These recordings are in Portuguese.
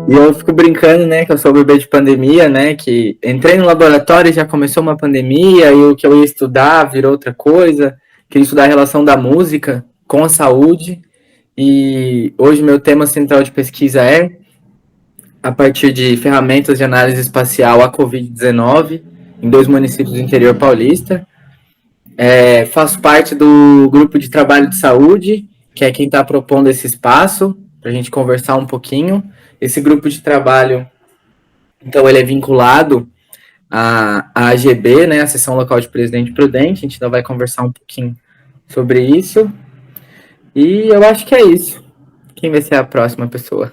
E eu fico brincando, né, que eu sou bebê de pandemia, né, que entrei no laboratório e já começou uma pandemia, e o que eu ia estudar virou outra coisa. Queria estudar a relação da música com a saúde, e hoje meu tema central de pesquisa é, a partir de ferramentas de análise espacial, a Covid-19, em 2 municípios do interior paulista. Faço parte do grupo de trabalho de saúde, que é quem está propondo esse espaço, para a gente conversar um pouquinho. Esse grupo de trabalho, então, ele é vinculado à AGB, né, a Seção Local de Presidente Prudente. A gente ainda vai conversar um pouquinho sobre isso. E eu acho que é isso. Quem vai ser a próxima pessoa?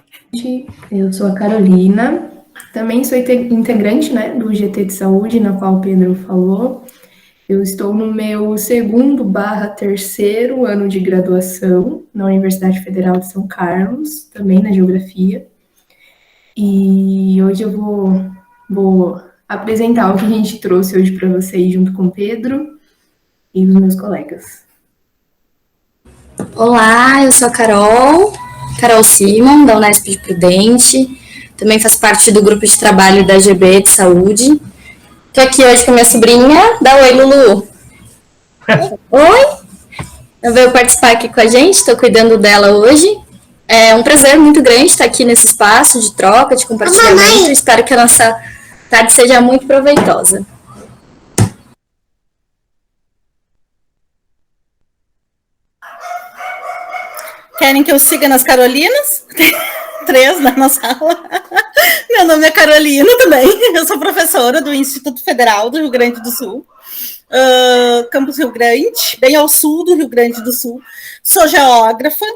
Eu sou a Carolina, também sou integrante, né, do GT de Saúde, na qual o Pedro falou. Eu estou no meu 2º/3º ano de graduação na Universidade Federal de São Carlos, também na Geografia. E hoje eu vou apresentar o que a gente trouxe hoje para vocês, junto com o Pedro e os meus colegas. Olá, eu sou a Carol Simon, da Unesp de Prudente. Também faço parte do grupo de trabalho da GB de Saúde. Estou aqui hoje com a minha sobrinha. Dá oi, Lulu. Oi! Ela veio participar aqui com a gente, estou cuidando dela hoje. É um prazer muito grande estar aqui nesse espaço de troca, de compartilhamento. Espero que a nossa tarde seja muito proveitosa. Querem que eu siga nas Carolinas? Tem 3 na sala. Meu nome é Carolina também. Eu sou professora do Instituto Federal do Rio Grande do Sul. Campus Rio Grande, bem ao sul do Rio Grande do Sul. Sou geógrafa.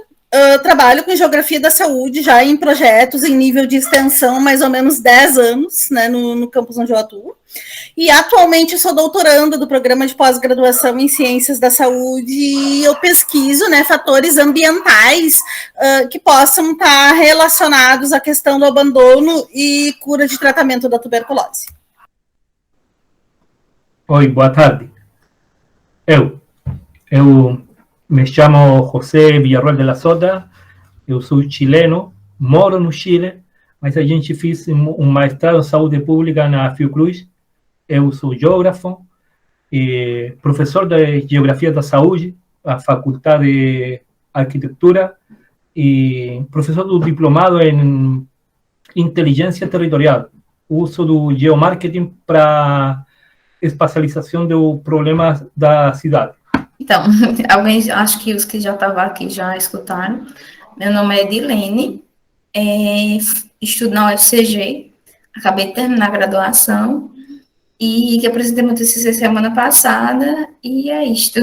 Trabalho com geografia da saúde já em projetos em nível de extensão, mais ou menos 10 anos, né, no campus onde eu atuo. E atualmente sou doutoranda do programa de pós-graduação em ciências da saúde e eu pesquiso, né, fatores ambientais que possam estar relacionados à questão do abandono e cura de tratamento da tuberculose. Oi, boa tarde. Eu me chamo José Villarroel de la Sota, eu sou chileno, moro no Chile, mas a gente fez mestrado em saúde pública na Fiocruz. Eu sou geógrafo, professor de Geografia da Saúde, a Faculdade de Arquitetura, e professor do diplomado em Inteligência Territorial, uso do geomarketing para espacialização dos problemas da cidade. Então, acho que os que já estavam aqui já escutaram. Meu nome é Edilene, estudo na UFCG, acabei de terminar a graduação e apresentei meu TCC semana passada e é isto.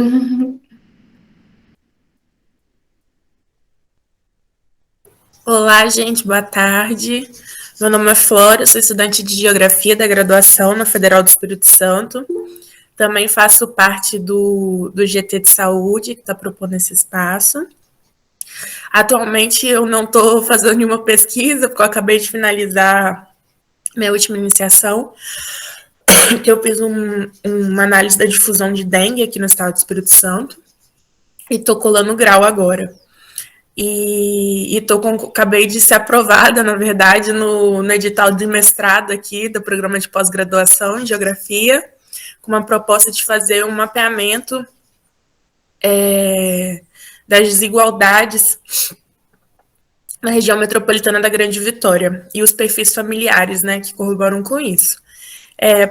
Olá, gente, boa tarde. Meu nome é Flora, sou estudante de Geografia da graduação na Federal do Espírito Santo. Também faço parte do GT de Saúde, que está propondo esse espaço. Atualmente, eu não estou fazendo nenhuma pesquisa, porque eu acabei de finalizar minha última iniciação. Eu fiz uma análise da difusão de dengue aqui no estado do Espírito Santo e estou colando grau agora. E acabei de ser aprovada, na verdade, no edital de mestrado aqui do programa de pós-graduação em Geografia, com uma proposta de fazer um mapeamento das desigualdades na região metropolitana da Grande Vitória e os perfis familiares, né, que corroboram com isso.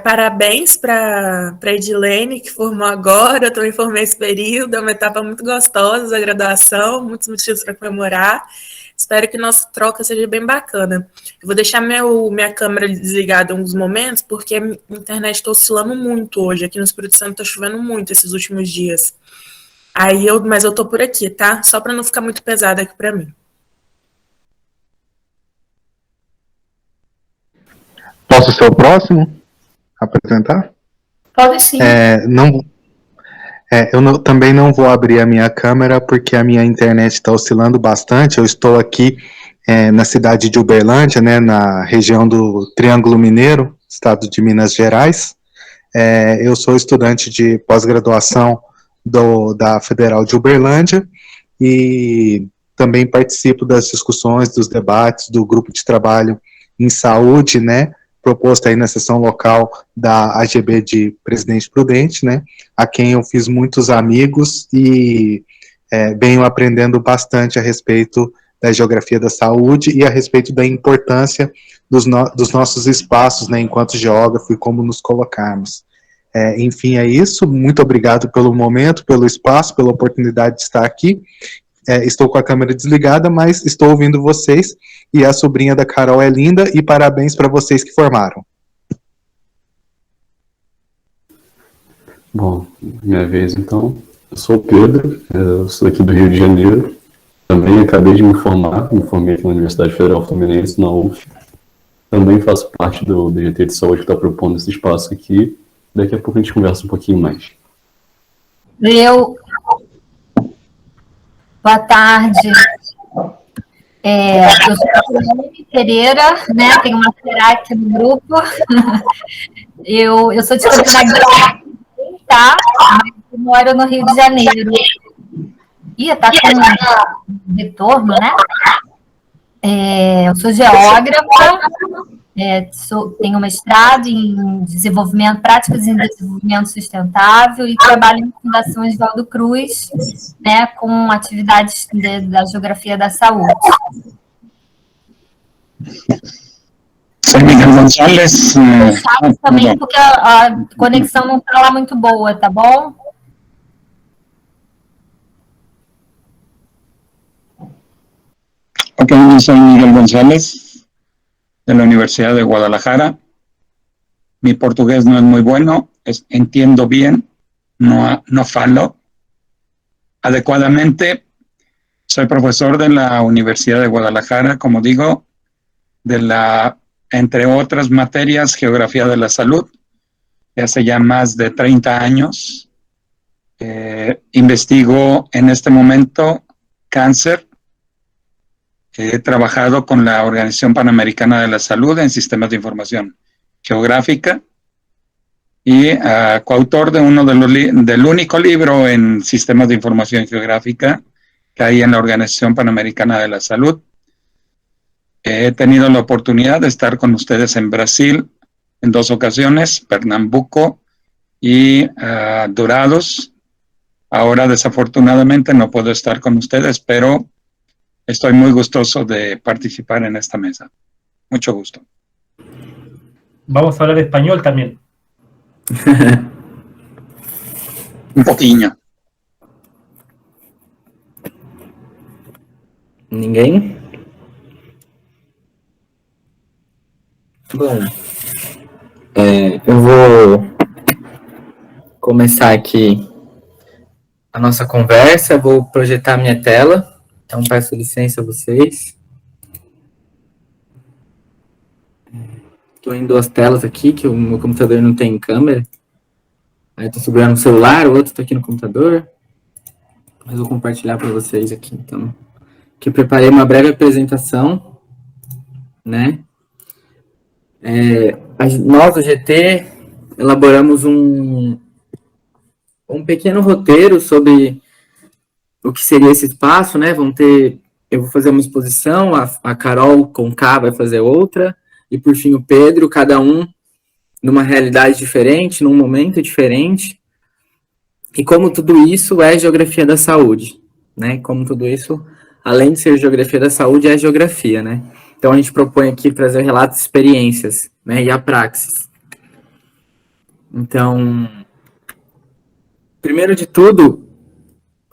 Parabéns para a Edilene, que formou agora. Eu também formei esse período, é uma etapa muito gostosa da graduação, muitos motivos para comemorar. Espero que nossa troca seja bem bacana. Eu vou deixar minha câmera desligada em alguns momentos, porque a internet está oscilando muito hoje. Aqui no Espírito Santo está chovendo muito esses últimos dias. Mas eu estou por aqui, tá? Só para não ficar muito pesado aqui para mim. Posso ser o próximo a apresentar? Pode sim. Eu também não vou abrir a minha câmera porque a minha internet está oscilando bastante. Eu estou aqui na cidade de Uberlândia, né, na região do Triângulo Mineiro, estado de Minas Gerais. Eu sou estudante de pós-graduação da Federal de Uberlândia e também participo das discussões, dos debates do grupo de trabalho em saúde, né, proposto aí na sessão local da AGB de Presidente Prudente, né, a quem eu fiz muitos amigos e venho aprendendo bastante a respeito da geografia da saúde e a respeito da importância dos nossos espaços, né, enquanto geógrafo e como nos colocarmos. Enfim, é isso. Muito obrigado pelo momento, pelo espaço, pela oportunidade de estar aqui. Estou com a câmera desligada, mas estou ouvindo vocês, e a sobrinha da Carol é linda, e parabéns para vocês que formaram. Bom, minha vez então. Eu sou o Pedro, eu sou aqui do Rio de Janeiro. Também acabei de me formei aqui na Universidade Federal Fluminense, na UF. Também faço parte do DGT de Saúde que está propondo esse espaço aqui. Daqui a pouco a gente conversa um pouquinho mais. Boa tarde. Eu sou a Felipe Pereira, né? Tenho uma Ferrari aqui no grupo. Eu sou de Campina Grande, tá? Mas eu moro no Rio de Janeiro. Tá com retorno, né? Eu sou geógrafa, tenho mestrado em práticas em desenvolvimento sustentável e trabalho na Fundação Oswaldo Cruz, né, com atividades da geografia da saúde. Sou Miguel González. Também porque a conexão não está lá muito boa, tá bom? Ok, yo soy Miguel González, de la Universidad de Guadalajara. Mi portugués no es muy bueno, entiendo bien, no falo adecuadamente. Soy profesor de la Universidad de Guadalajara, como digo, entre otras materias, Geografía de la Salud, de hace ya más de 30 años. Investigo en este momento cáncer. He trabajado con la Organización Panamericana de la Salud en sistemas de información geográfica y coautor de del único libro en sistemas de información geográfica que hay en la Organización Panamericana de la Salud. He tenido la oportunidad de estar con ustedes en Brasil en 2 ocasiones, Pernambuco y Dourados. Ahora, desafortunadamente, no puedo estar con ustedes, pero estoy muy gustoso de participar en esta mesa. Mucho gusto. Vamos a hablar español también. Un poquinho. Ninguém? Bom, eu vou começar aqui a nossa conversa, vou projetar minha tela, então peço licença a vocês. Estou em 2 telas aqui, que o meu computador não tem câmera. Aí estou segurando o celular, o outro está aqui no computador. Mas vou compartilhar para vocês aqui, então. Que eu preparei uma breve apresentação, né? Nós, do GT, elaboramos um pequeno roteiro sobre o que seria esse espaço, né? Eu vou fazer uma exposição, a Carol com K vai fazer outra, e por fim o Pedro, cada um numa realidade diferente, num momento diferente, e como tudo isso é geografia da saúde, né? Como tudo isso, além de ser geografia da saúde, é geografia, né? Então a gente propõe aqui trazer relatos de experiências, né? E a praxis. Então, primeiro de tudo,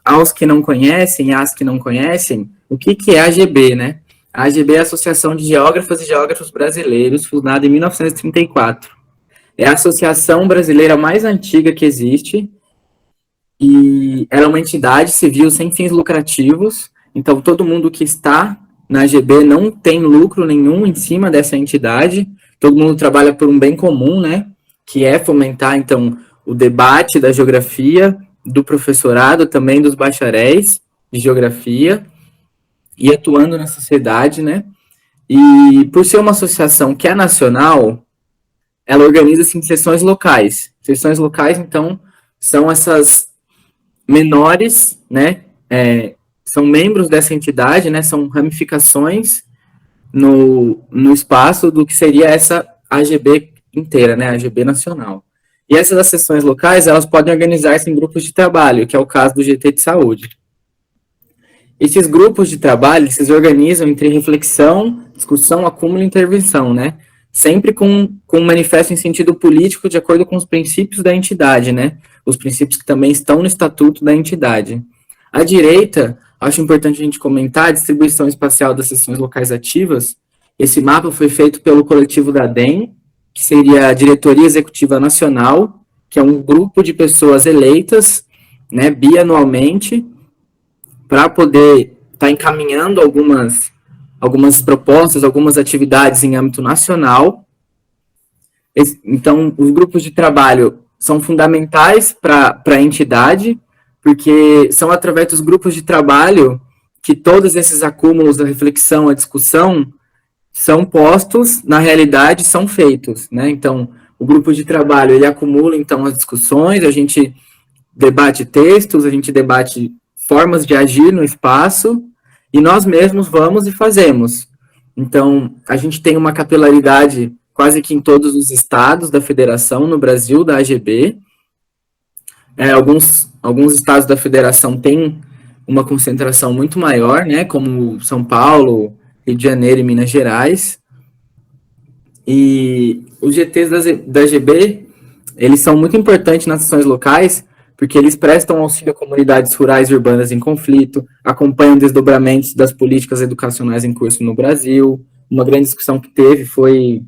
aos que não conhecem e às que não conhecem, o que é a AGB, né? A AGB é a Associação de Geógrafas e Geógrafos Brasileiros, fundada em 1934. É a associação brasileira mais antiga que existe, e ela é uma entidade civil sem fins lucrativos, então todo mundo que está na AGB não tem lucro nenhum em cima dessa entidade, todo mundo trabalha por um bem comum, né? Que é fomentar, então, o debate da geografia, do professorado, também dos bacharéis de geografia, e atuando na sociedade, né? E por ser uma associação que é nacional, ela organiza-se em sessões locais. Sessões locais, então, são essas menores, né? São membros dessa entidade, né? São ramificações no espaço do que seria essa AGB inteira, né, a AGB nacional. E essas assessões locais, elas podem organizar-se em grupos de trabalho, que é o caso do GT de Saúde. Esses grupos de trabalho, se organizam entre reflexão, discussão, acúmulo e intervenção, né, sempre com um manifesto em sentido político, de acordo com os princípios da entidade, né, os princípios que também estão no estatuto da entidade. À direita, acho importante a gente comentar a distribuição espacial das sessões locais ativas. Esse mapa foi feito pelo coletivo da DEM, que seria a Diretoria Executiva Nacional, que é um grupo de pessoas eleitas, né, bianualmente, para poder estar encaminhando algumas propostas, algumas atividades em âmbito nacional. Então, os grupos de trabalho são fundamentais para a entidade, porque são através dos grupos de trabalho que todos esses acúmulos da reflexão, a discussão, são postos, na realidade, são feitos, né? Então, o grupo de trabalho, ele acumula, então, as discussões, a gente debate textos, a gente debate formas de agir no espaço, e nós mesmos vamos e fazemos. Então, a gente tem uma capilaridade quase que em todos os estados da federação, no Brasil, da AGB. Alguns estados da federação têm uma concentração muito maior, né, como São Paulo, Rio de Janeiro e Minas Gerais. E os GTs da AGB, eles são muito importantes nas ações locais, porque eles prestam auxílio a comunidades rurais e urbanas em conflito, acompanham desdobramentos das políticas educacionais em curso no Brasil. Uma grande discussão que teve foi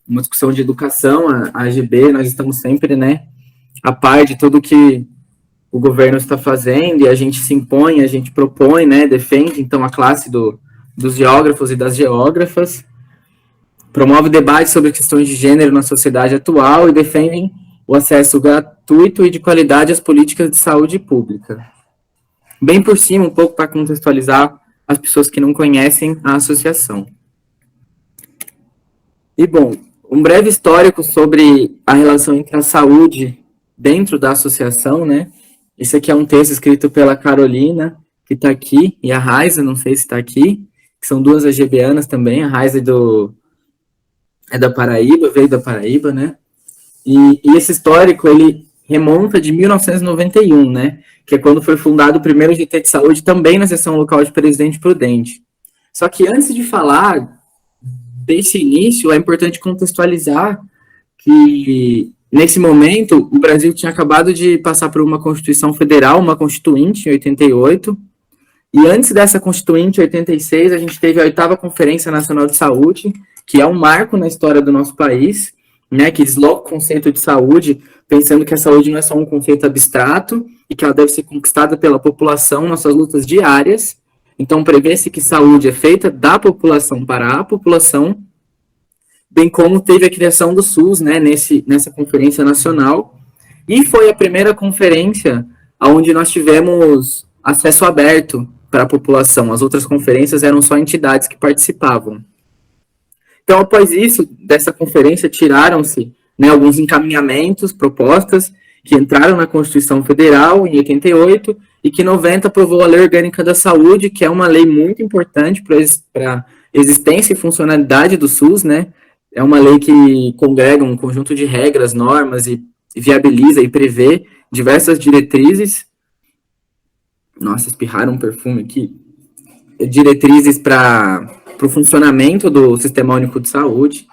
uma discussão de educação, a AGB, nós estamos sempre, né, a par de tudo que o governo está fazendo, e a gente se impõe, a gente propõe, né, defende, então, a classe dos geógrafos e das geógrafas, promove debate sobre questões de gênero na sociedade atual e defendem o acesso gratuito e de qualidade às políticas de saúde pública. Bem por cima, um pouco para contextualizar as pessoas que não conhecem a associação. E, bom, um breve histórico sobre a relação entre a saúde dentro da associação, né? Esse aqui é um texto escrito pela Carolina, que está aqui, e a Raiza, não sei se está aqui, que são duas AGBanas também. A Raiza é da Paraíba, veio da Paraíba, né? E esse histórico, ele remonta de 1991, né? Que é quando foi fundado o primeiro GT de Saúde, também na seção local de Presidente Prudente. Só que antes de falar desse início, é importante contextualizar que, nesse momento, o Brasil tinha acabado de passar por uma Constituição Federal, uma Constituinte, em 88, e antes dessa Constituinte, em 86, a gente teve a 8ª Conferência Nacional de Saúde, que é um marco na história do nosso país, né, que desloca o conceito de saúde, pensando que a saúde não é só um conceito abstrato, e que ela deve ser conquistada pela população nas suas lutas diárias. Então, prevê-se que saúde é feita da população para a população, bem como teve a criação do SUS, né, nessa conferência nacional, e foi a primeira conferência onde nós tivemos acesso aberto para a população. As outras conferências eram só entidades que participavam. Então, após isso, dessa conferência, tiraram-se, né, alguns encaminhamentos, propostas, que entraram na Constituição Federal em 88, e que em 90 aprovou a Lei Orgânica da Saúde, que é uma lei muito importante para a existência e funcionalidade do SUS, né? É uma lei que congrega um conjunto de regras, normas, e viabiliza e prevê diversas diretrizes. Nossa, espirraram um perfume aqui. Diretrizes para o funcionamento do Sistema Único de Saúde.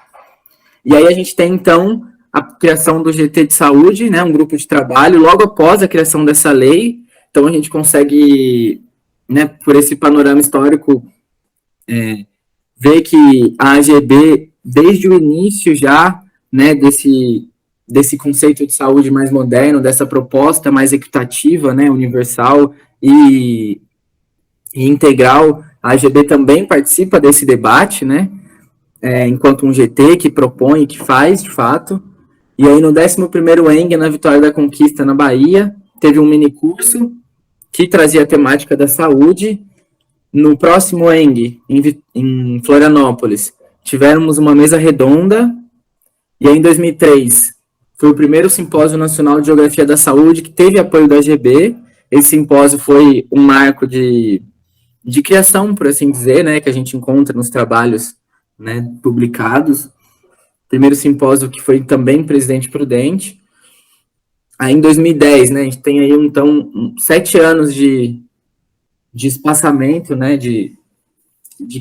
E aí a gente tem, então, a criação do GT de Saúde, né, um grupo de trabalho, logo após a criação dessa lei. Então a gente consegue, né, por esse panorama histórico, ver que a AGB, desde o início já, né, desse conceito de saúde mais moderno, dessa proposta mais equitativa, né, universal e integral, a AGB também participa desse debate, né, enquanto um GT que propõe, que faz, de fato. E aí no 11º ENG, na Vitória da Conquista, na Bahia, teve um minicurso que trazia a temática da saúde. No próximo ENG, em Florianópolis, tivemos uma mesa redonda, e aí em 2003 foi o primeiro Simpósio Nacional de Geografia da Saúde, que teve apoio da AGB. Esse simpósio foi um marco de de criação, por assim dizer, né, que a gente encontra nos trabalhos, né, publicados. Primeiro simpósio que foi também Presidente Prudente. Aí em 2010, né, a gente tem aí, então, 7 anos de espaçamento, né, de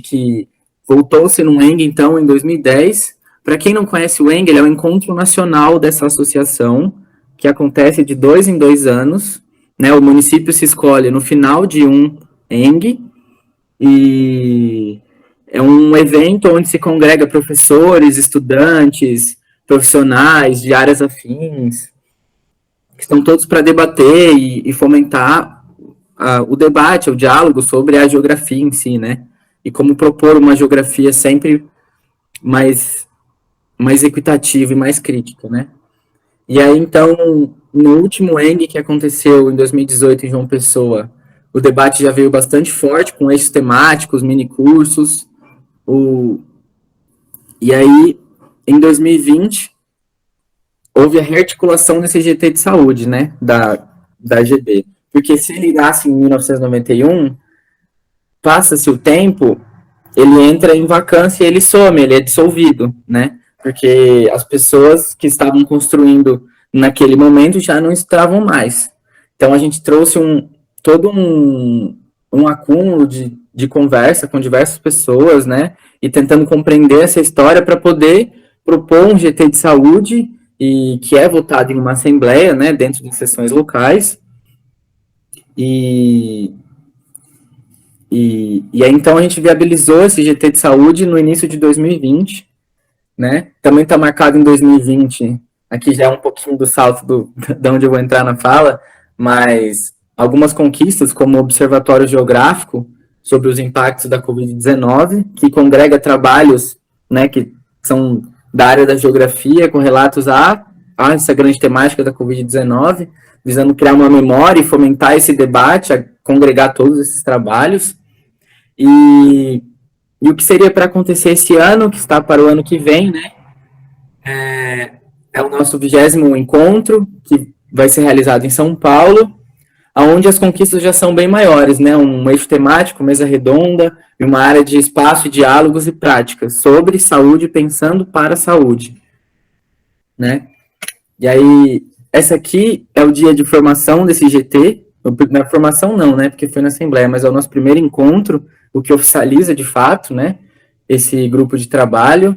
que voltou-se no ENG, então, em 2010. Para quem não conhece o ENG, ele é o encontro nacional dessa associação, que acontece de 2 em 2 anos, né, o município se escolhe no final de um ENG, e é um evento onde se congrega professores, estudantes, profissionais de áreas afins, que estão todos para debater e fomentar o debate, o diálogo sobre a geografia em si, né? E como propor uma geografia sempre mais equitativa e mais crítica, né? E aí, então, no último ENG que aconteceu em 2018 em João Pessoa, o debate já veio bastante forte, com eixos temáticos, minicursos. E aí, em 2020, houve a rearticulação desse GT de saúde, né, da GB. Porque se ele nasce em 1991, passa-se o tempo, ele entra em vacância e ele some, ele é dissolvido, né? Porque as pessoas que estavam construindo naquele momento já não estavam mais. Então, a gente trouxe todo um acúmulo de conversa com diversas pessoas, né, e tentando compreender essa história para poder propor um GT de saúde, e que é votado em uma assembleia, né, dentro de sessões locais, e aí, então, a gente viabilizou esse GT de saúde no início de 2020, né, também está marcado em 2020, aqui já é um pouquinho do salto de onde eu vou entrar na fala, mas algumas conquistas, como o Observatório Geográfico sobre os impactos da Covid-19, que congrega trabalhos, né, que são da área da geografia, com relatos a essa grande temática da Covid-19, visando criar uma memória e fomentar esse debate, a congregar todos esses trabalhos. E o que seria para acontecer esse ano, que está para o ano que vem, né, é o nosso 20º encontro, que vai ser realizado em São Paulo, onde as conquistas já são bem maiores, né, um eixo temático, mesa redonda, e uma área de espaço, diálogos e práticas sobre saúde, pensando para a saúde, né. E aí, essa aqui é o dia de formação desse GT, na formação não, né, porque foi na Assembleia, mas é o nosso primeiro encontro, o que oficializa de fato, né, esse grupo de trabalho.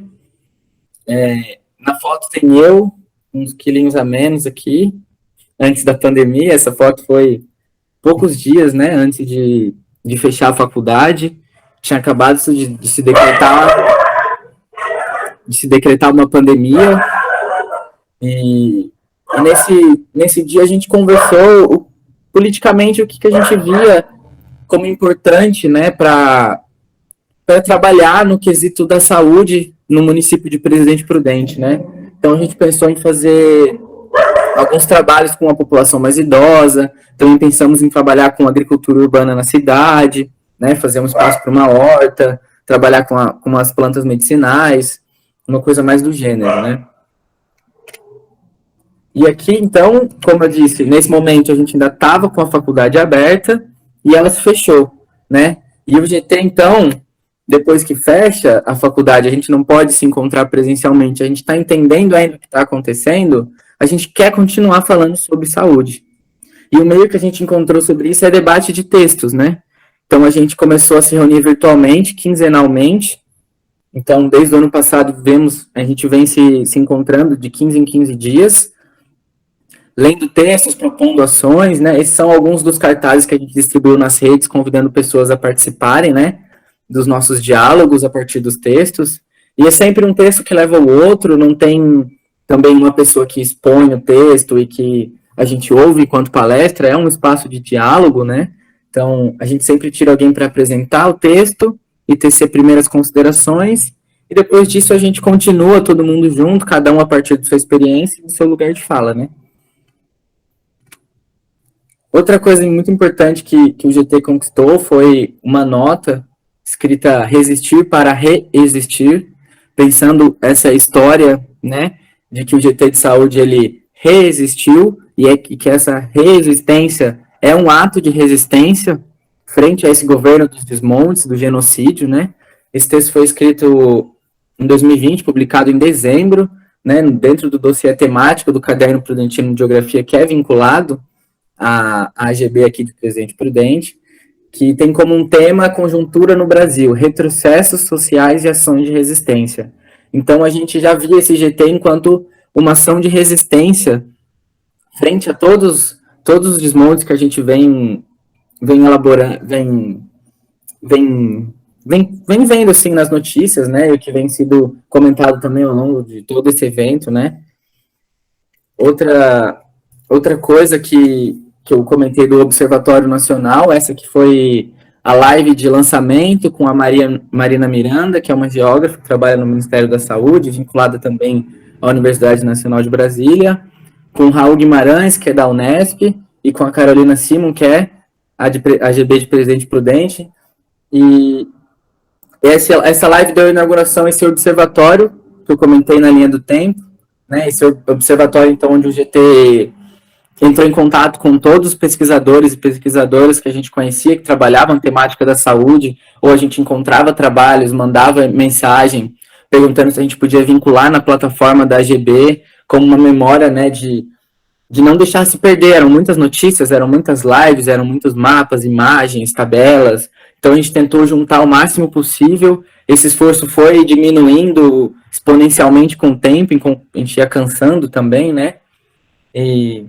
Na foto tem eu, uns quilinhos a menos aqui, antes da pandemia. Essa foto foi poucos dias, né, antes de fechar a faculdade. Tinha acabado de se decretar uma pandemia, e nesse dia a gente conversou politicamente o que a gente via como importante, né, para trabalhar no quesito da saúde no município de Presidente Prudente, né. Então a gente pensou em fazer alguns trabalhos com a população mais idosa, também pensamos em trabalhar com agricultura urbana na cidade, né, fazer um espaço para uma horta, trabalhar com as plantas medicinais, uma coisa mais do gênero, né. E aqui, então, como eu disse, nesse momento a gente ainda estava com a faculdade aberta e ela se fechou, né. E o GT, então, depois que fecha a faculdade, a gente não pode se encontrar presencialmente, a gente está entendendo ainda o que está acontecendo, a gente quer continuar falando sobre saúde. E o meio que a gente encontrou sobre isso é debate de textos, né. Então, a gente começou a se reunir virtualmente, quinzenalmente. Então, desde o ano passado, a gente vem se encontrando de 15 em 15 dias, lendo textos, propondo ações, né. Esses são alguns dos cartazes que a gente distribuiu nas redes, convidando pessoas a participarem, né, dos nossos diálogos a partir dos textos. E é sempre um texto que leva ao outro, não tem também uma pessoa que expõe o texto e que a gente ouve enquanto palestra, é um espaço de diálogo, né. Então, a gente sempre tira alguém para apresentar o texto e tecer primeiras considerações, e depois disso a gente continua todo mundo junto, cada um a partir de sua experiência e do seu lugar de fala, né. Outra coisa muito importante que o GT conquistou foi uma nota escrita Resistir para Reexistir, pensando essa história, né, de que o GT de saúde ele reexistiu, e que essa reexistência é um ato de resistência frente a esse governo dos desmontes, do genocídio, né? Esse texto foi escrito em 2020, publicado em dezembro, né, dentro do dossiê temático do Caderno Prudentino de Geografia, que é vinculado à AGB aqui de Presidente Prudente, que tem como um tema a conjuntura no Brasil, retrocessos sociais e ações de resistência. Então, a gente já via esse GT enquanto uma ação de resistência frente a todos os desmontes que a gente vem elaborando, vem vendo, assim, nas notícias, né, e o que vem sido comentado também ao longo de todo esse evento, né. Outra coisa que eu comentei do Observatório Nacional, essa que foi a live de lançamento com a Marina Miranda, que é uma geógrafa que trabalha no Ministério da Saúde, vinculada também à Universidade Nacional de Brasília, com o Raul Guimarães, que é da Unesp, e com a Carolina Simon, que é a AGB de Presidente Prudente. E essa live deu inauguração a esse observatório, que eu comentei na linha do tempo, né? Esse observatório, então, onde o GT entrou em contato com todos os pesquisadores e pesquisadoras que a gente conhecia, que trabalhavam em temática da saúde, ou a gente encontrava trabalhos, mandava mensagem, perguntando se a gente podia vincular na plataforma da AGB, como uma memória, né, de não deixar se perder. Eram muitas notícias, eram muitas lives, eram muitos mapas, imagens, tabelas. Então, a gente tentou juntar o máximo possível. Esse esforço foi diminuindo exponencialmente com o tempo, a gente ia cansando também, né? E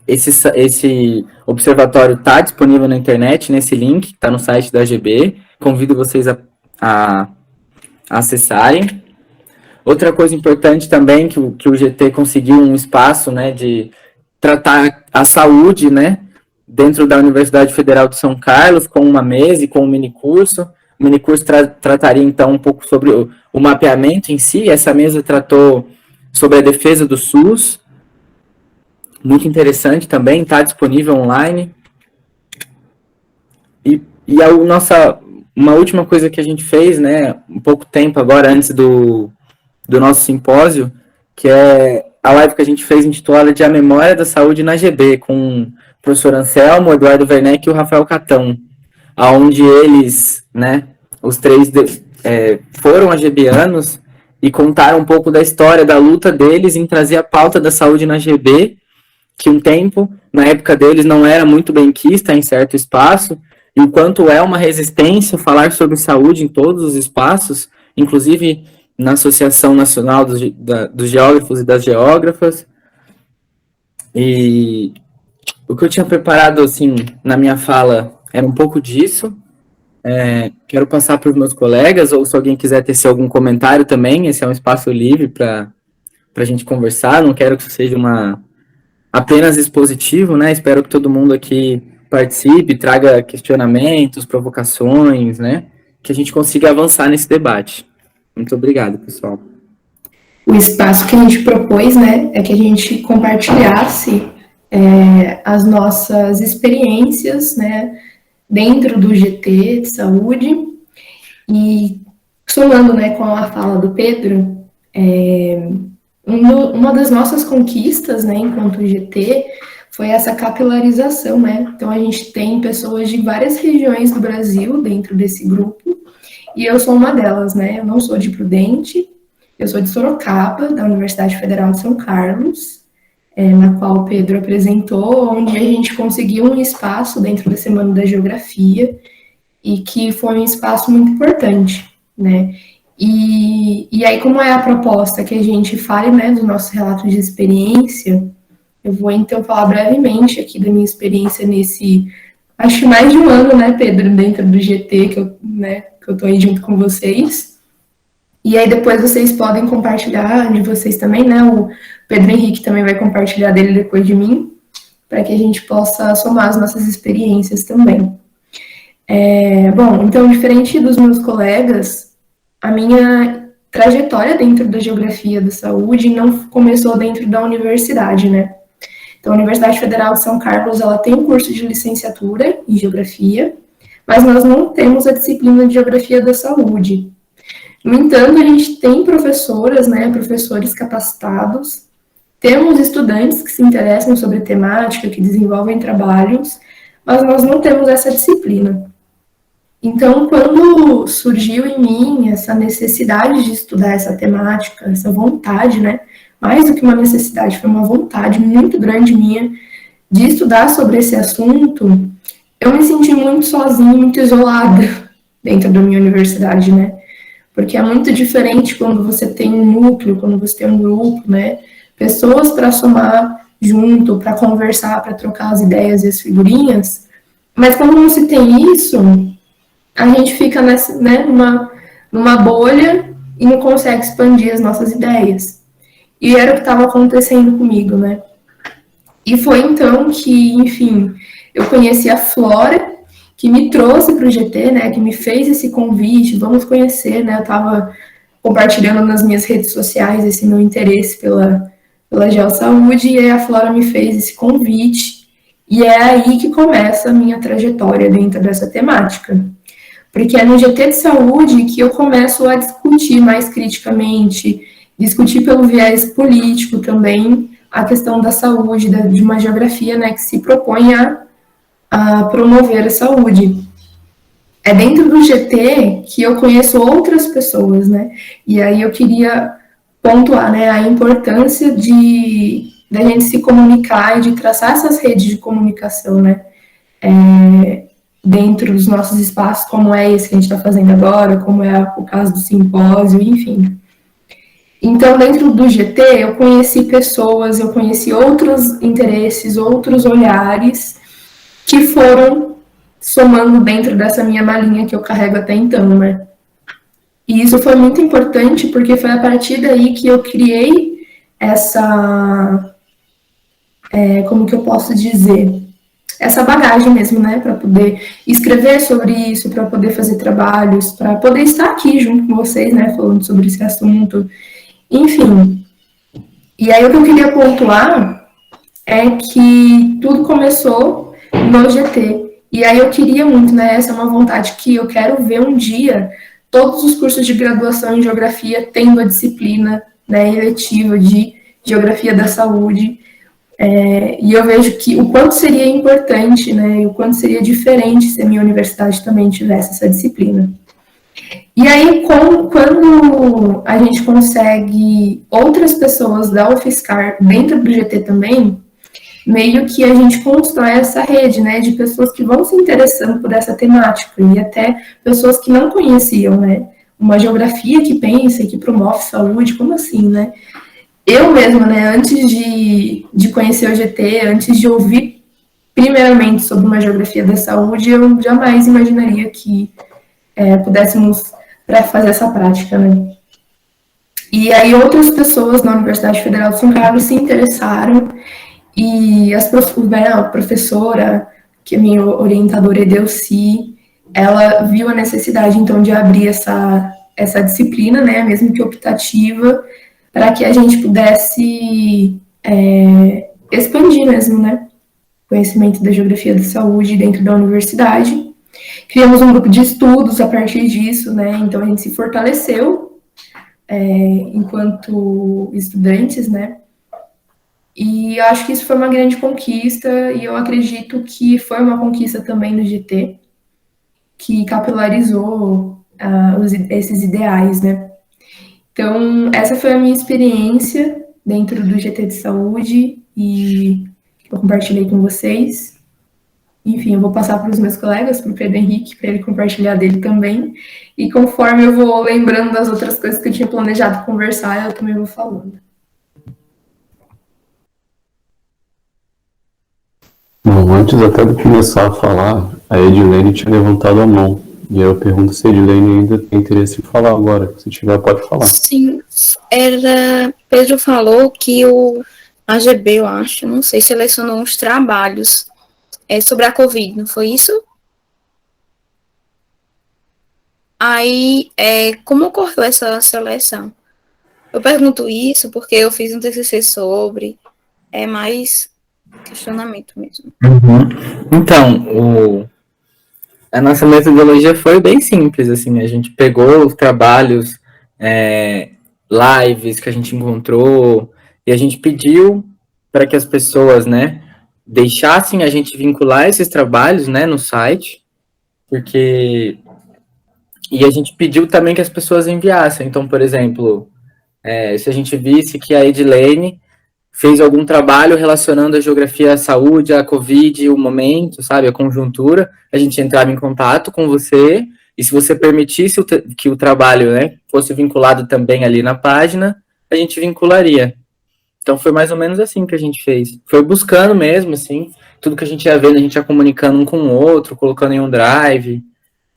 esse observatório está disponível na internet, nesse link, que está no site da AGB. Convido vocês a acessarem. Outra coisa importante também, que o GT conseguiu um espaço, né, de tratar a saúde, né, dentro da Universidade Federal de São Carlos, com uma mesa e com um minicurso. O minicurso trataria, então, um pouco sobre o mapeamento em si. Essa mesa tratou sobre a defesa do SUS. Muito interessante também, está disponível online. E uma última coisa que a gente fez, né, um pouco tempo agora, antes do nosso simpósio, que é a live que a gente fez intitulada de A Memória da Saúde na AGB, com o professor Anselmo, o Eduardo Werneck e o Rafael Catão, onde eles, né, os três foram AGBianos e contaram um pouco da história, da luta deles em trazer a pauta da saúde na AGB, que um tempo, na época deles, não era muito bem quista em certo espaço, e o quanto é uma resistência falar sobre saúde em todos os espaços, inclusive na Associação Nacional dos Geógrafos e das Geógrafas. E o que eu tinha preparado, assim, na minha fala, era um pouco disso. Quero passar para os meus colegas, ou se alguém quiser tecer algum comentário também, esse é um espaço livre para a gente conversar, não quero que seja apenas expositivo, né? Espero que todo mundo aqui participe, traga questionamentos, provocações, né? Que a gente consiga avançar nesse debate. Muito obrigado, pessoal. O espaço que a gente propôs, né, é que a gente compartilhasse as nossas experiências, né, dentro do GT de saúde. E somando, né, com a fala do Pedro, uma das nossas conquistas, né, enquanto GT, foi essa capilarização, né? Então, a gente tem pessoas de várias regiões do Brasil dentro desse grupo, e eu sou uma delas, né? Eu não sou de Prudente, eu sou de Sorocaba, da Universidade Federal de São Carlos, na qual o Pedro apresentou, onde a gente conseguiu um espaço dentro da Semana da Geografia, e que foi um espaço muito importante, né? E aí, como é a proposta que a gente fale, né, dos nossos relatos de experiência, eu vou, então, falar brevemente aqui da minha experiência nesse, acho que mais de um ano, né, Pedro, dentro do GT, que eu tô aí junto com vocês. E aí, depois, vocês podem compartilhar de vocês também, né, o Pedro Henrique também vai compartilhar dele depois de mim, para que a gente possa somar as nossas experiências também. Bom, então, diferente dos meus colegas, a minha trajetória dentro da geografia da saúde não começou dentro da universidade, né? Então, a Universidade Federal de São Carlos, ela tem um curso de licenciatura em geografia, mas nós não temos a disciplina de geografia da saúde. No entanto, a gente tem professoras, né, professores capacitados, temos estudantes que se interessam sobre temática, que desenvolvem trabalhos, mas nós não temos essa disciplina. Então, quando surgiu em mim essa necessidade de estudar essa temática, essa vontade, né? Mais do que uma necessidade, foi uma vontade muito grande minha de estudar sobre esse assunto, eu me senti muito sozinha, muito isolada dentro da minha universidade, né? Porque é muito diferente quando você tem um núcleo, quando você tem um grupo, né? Pessoas para somar junto, para conversar, para trocar as ideias e as figurinhas. Mas quando não se tem isso, a gente fica nessa, né, numa bolha e não consegue expandir as nossas ideias. E era o que estava acontecendo comigo, né? E foi então que, enfim, eu conheci a Flora, que me trouxe para o GT, né, que me fez esse convite, vamos conhecer, né, eu estava compartilhando nas minhas redes sociais esse meu interesse pela geossaúde, e aí a Flora me fez esse convite, e é aí que começa a minha trajetória dentro dessa temática. Porque é no GT de saúde que eu começo a discutir mais criticamente, discutir pelo viés político também, a questão da saúde, de uma geografia, né, que se propõe a promover a saúde. É dentro do GT que eu conheço outras pessoas, né? E aí eu queria pontuar, né, a importância da gente se comunicar e de traçar essas redes de comunicação, né? Dentro dos nossos espaços, como é esse que a gente está fazendo agora, como é o caso do simpósio, enfim. Então, dentro do GT, eu conheci pessoas, eu conheci outros interesses, outros olhares, que foram somando dentro dessa minha malinha que eu carrego até então, né? E isso foi muito importante, porque foi a partir daí que eu criei essa, como que eu posso dizer, essa bagagem mesmo, né, para poder escrever sobre isso, para poder fazer trabalhos, para poder estar aqui junto com vocês, né, falando sobre esse assunto, enfim. E aí o que eu queria pontuar é que tudo começou no GT. E aí eu queria muito, né, essa é uma vontade que eu quero ver um dia todos os cursos de graduação em geografia tendo a disciplina, né, eletiva de geografia da saúde. E eu vejo que o quanto seria importante, né, e o quanto seria diferente se a minha universidade também tivesse essa disciplina. E aí, quando a gente consegue outras pessoas da UFSCar dentro do GT também, meio que a gente constrói essa rede, né, de pessoas que vão se interessando por essa temática, e até pessoas que não conheciam, né, uma geografia que pensa e que promove saúde, como assim, né? Eu mesma, né, antes de conhecer o GT, antes de ouvir primeiramente sobre uma geografia da saúde, eu jamais imaginaria que pudéssemos fazer essa prática, né? E aí outras pessoas na Universidade Federal de São Carlos se interessaram, e a professora, que é minha orientadora, Edelci, ela viu a necessidade, então, de abrir essa disciplina, né, mesmo que optativa, para que a gente pudesse expandir mesmo, né, conhecimento da geografia da saúde dentro da universidade. Criamos um grupo de estudos a partir disso, né, então a gente se fortaleceu enquanto estudantes, né, e eu acho que isso foi uma grande conquista, e eu acredito que foi uma conquista também do GT, que capilarizou esses ideais, né. Então, essa foi a minha experiência dentro do GT de saúde, e eu compartilhei com vocês. Enfim, eu vou passar para os meus colegas, para o Pedro Henrique, para ele compartilhar dele também. E conforme eu vou lembrando das outras coisas que eu tinha planejado conversar, eu também vou falando. Bom, antes até de começar a falar, a Edilene tinha levantado a mão. E aí eu pergunto se a Edilene ainda tem interesse em falar agora. Se tiver, pode falar. Sim, Pedro falou que o AGB, eu acho, não sei, selecionou uns trabalhos sobre a Covid, não foi isso? Aí, como ocorreu essa seleção? Eu pergunto isso porque eu fiz um TCC sobre, mais questionamento mesmo. Então, a nossa metodologia foi bem simples, assim, a gente pegou os trabalhos, lives que a gente encontrou, e a gente pediu para que as pessoas, né, deixassem a gente vincular esses trabalhos, né, no site, porque... E a gente pediu também que as pessoas enviassem. Então, por exemplo, se a gente visse que a Edilene fez algum trabalho relacionando a geografia, a saúde, a Covid, o momento, sabe, a conjuntura, a gente entrava em contato com você, e se você permitisse que o trabalho, né, fosse vinculado também ali na página, a gente vincularia. Então foi mais ou menos assim que a gente fez. Foi buscando mesmo, assim, tudo que a gente ia vendo, a gente ia comunicando um com o outro, colocando em um drive,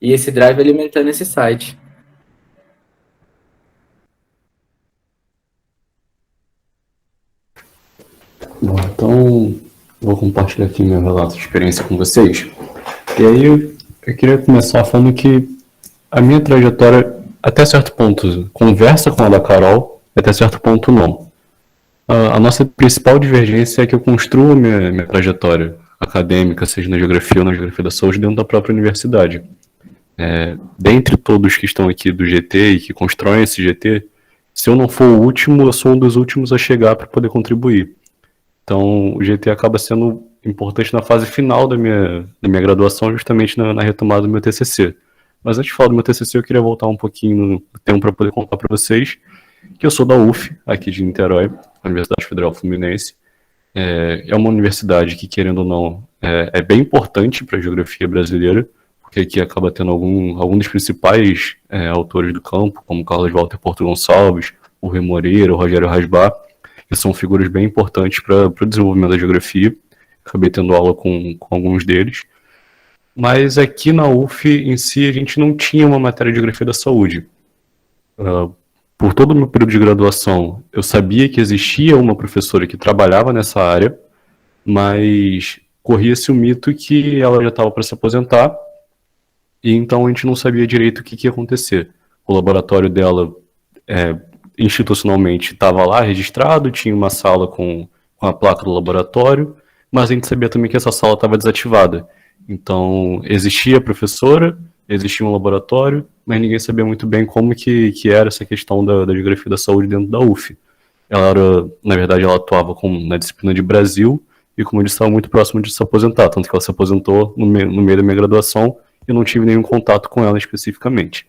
e esse drive alimentando esse site. Bom, então vou compartilhar aqui meu relato de experiência com vocês. E aí eu queria começar falando que a minha trajetória, até certo ponto, conversa com a da Carol, até certo ponto não. A nossa principal divergência é que eu construo minha trajetória acadêmica, seja na geografia ou na geografia da saúde, dentro da própria universidade. Dentre todos que estão aqui do GT e que constroem esse GT, se eu não for o último, eu sou um dos últimos a chegar para poder contribuir. Então, o GT acaba sendo importante na fase final da minha graduação, justamente na retomada do meu TCC. Mas antes de falar do meu TCC, eu queria voltar um pouquinho no tempo para poder contar para vocês que eu sou da UF, aqui de Niterói, a Universidade Federal Fluminense. É uma universidade que, querendo ou não, é bem importante para a geografia brasileira, porque aqui acaba tendo algum dos principais autores do campo, como Carlos Walter Porto Gonçalves, o Rui Moreira, o Rogério Rasbar, que são figuras bem importantes para o desenvolvimento da geografia. Acabei tendo aula com alguns deles. Mas aqui na UF, em si, a gente não tinha uma matéria de geografia da saúde. Por todo o meu período de graduação, eu sabia que existia uma professora que trabalhava nessa área, mas corria-se o mito que ela já estava para se aposentar, e então a gente não sabia direito o que ia acontecer. O laboratório dela, institucionalmente, estava lá registrado, tinha uma sala com a placa do laboratório, mas a gente sabia também que essa sala estava desativada. Então, existia a professora, existia um laboratório, mas ninguém sabia muito bem como que era essa questão da geografia da saúde dentro da UF. Na verdade, ela atuava na disciplina de Brasil, e como eu disse, estava muito próximo de se aposentar, tanto que ela se aposentou no meio da minha graduação, e eu não tive nenhum contato com ela especificamente.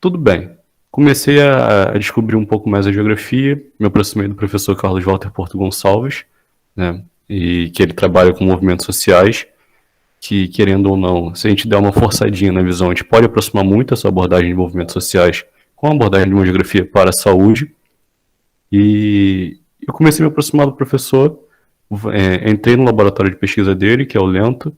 Tudo bem. Comecei a descobrir um pouco mais a geografia, me aproximei do professor Carlos Walter Porto Gonçalves, né, e que ele trabalha com movimentos sociais, que, querendo ou não, se a gente der uma forçadinha na visão, a gente pode aproximar muito essa abordagem de movimentos sociais com a abordagem de uma geografia para a saúde. E eu comecei a me aproximar do professor, entrei no laboratório de pesquisa dele, que é o Lento,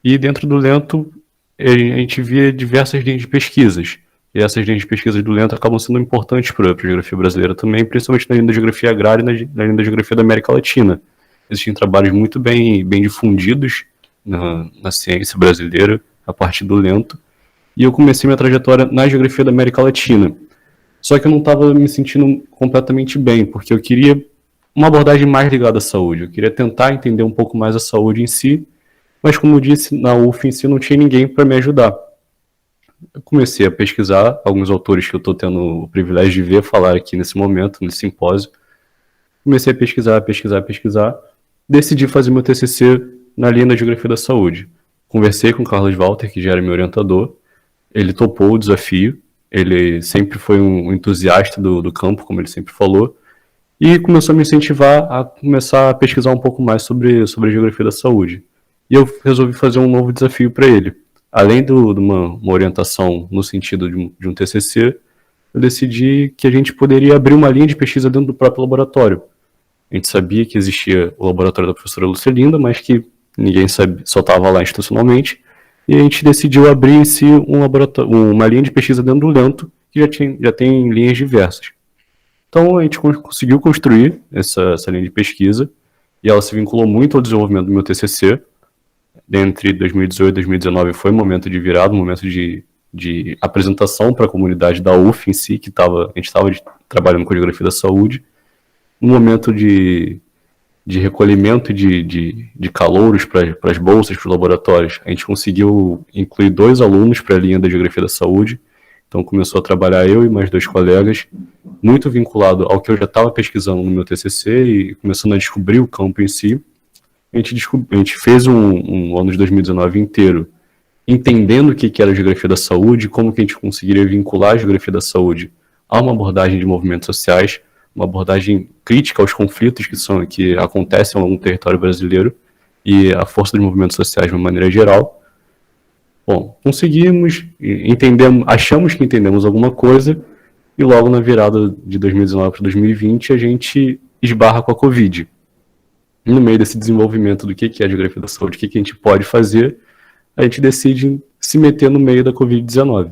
e dentro do Lento a gente via diversas linhas de pesquisas. E essas linhas de pesquisa do Lento acabam sendo importantes para a geografia brasileira também, principalmente na linha da geografia agrária e na linha da geografia da América Latina. Existem trabalhos muito bem difundidos na ciência brasileira, a partir do Lento, e eu comecei minha trajetória na geografia da América Latina. Só que eu não estava me sentindo completamente bem, porque eu queria uma abordagem mais ligada à saúde, eu queria tentar entender um pouco mais a saúde em si, mas como eu disse, na UF em si não tinha ninguém para me ajudar. Eu comecei a pesquisar alguns autores que eu estou tendo o privilégio de ver falar aqui nesse momento, nesse simpósio. Comecei a pesquisar, decidi fazer meu TCC na linha da geografia da saúde. Conversei com o Carlos Walter, que já era meu orientador, ele topou o desafio, ele sempre foi um entusiasta do campo, como ele sempre falou, e começou a me incentivar a começar a pesquisar um pouco mais sobre a geografia da saúde. E eu resolvi fazer um novo desafio para ele. Além de uma orientação no sentido de um TCC, eu decidi que a gente poderia abrir uma linha de pesquisa dentro do próprio laboratório. A gente sabia que existia o laboratório da professora Lucelinda, mas que ninguém sabia, só estava lá institucionalmente, e a gente decidiu abrir em si uma linha de pesquisa dentro do Lento, que já tem linhas diversas. Então a gente conseguiu construir essa linha de pesquisa, e ela se vinculou muito ao desenvolvimento do meu TCC. Entre 2018 e 2019 foi um momento de virada, um momento de apresentação para a comunidade da UF em si, que a gente estava trabalhando com a geografia da saúde, um momento de recolhimento de calouros para as bolsas, para os laboratórios. A gente conseguiu incluir 2 alunos para a linha da geografia da saúde, então começou a trabalhar eu e mais 2 colegas, muito vinculado ao que eu já estava pesquisando no meu TCC e começando a descobrir o campo em si. a gente fez um ano de 2019 inteiro entendendo o que era a geografia da saúde, como que a gente conseguiria vincular a geografia da saúde a uma abordagem de movimentos sociais, uma abordagem crítica aos conflitos que acontecem ao longo do território brasileiro e a força dos movimentos sociais de uma maneira geral. Bom, conseguimos, achamos que entendemos alguma coisa e logo na virada de 2019 para 2020 a gente esbarra com a Covid. No meio desse desenvolvimento do que é a geografia da saúde, o que a gente pode fazer, a gente decide se meter no meio da Covid-19.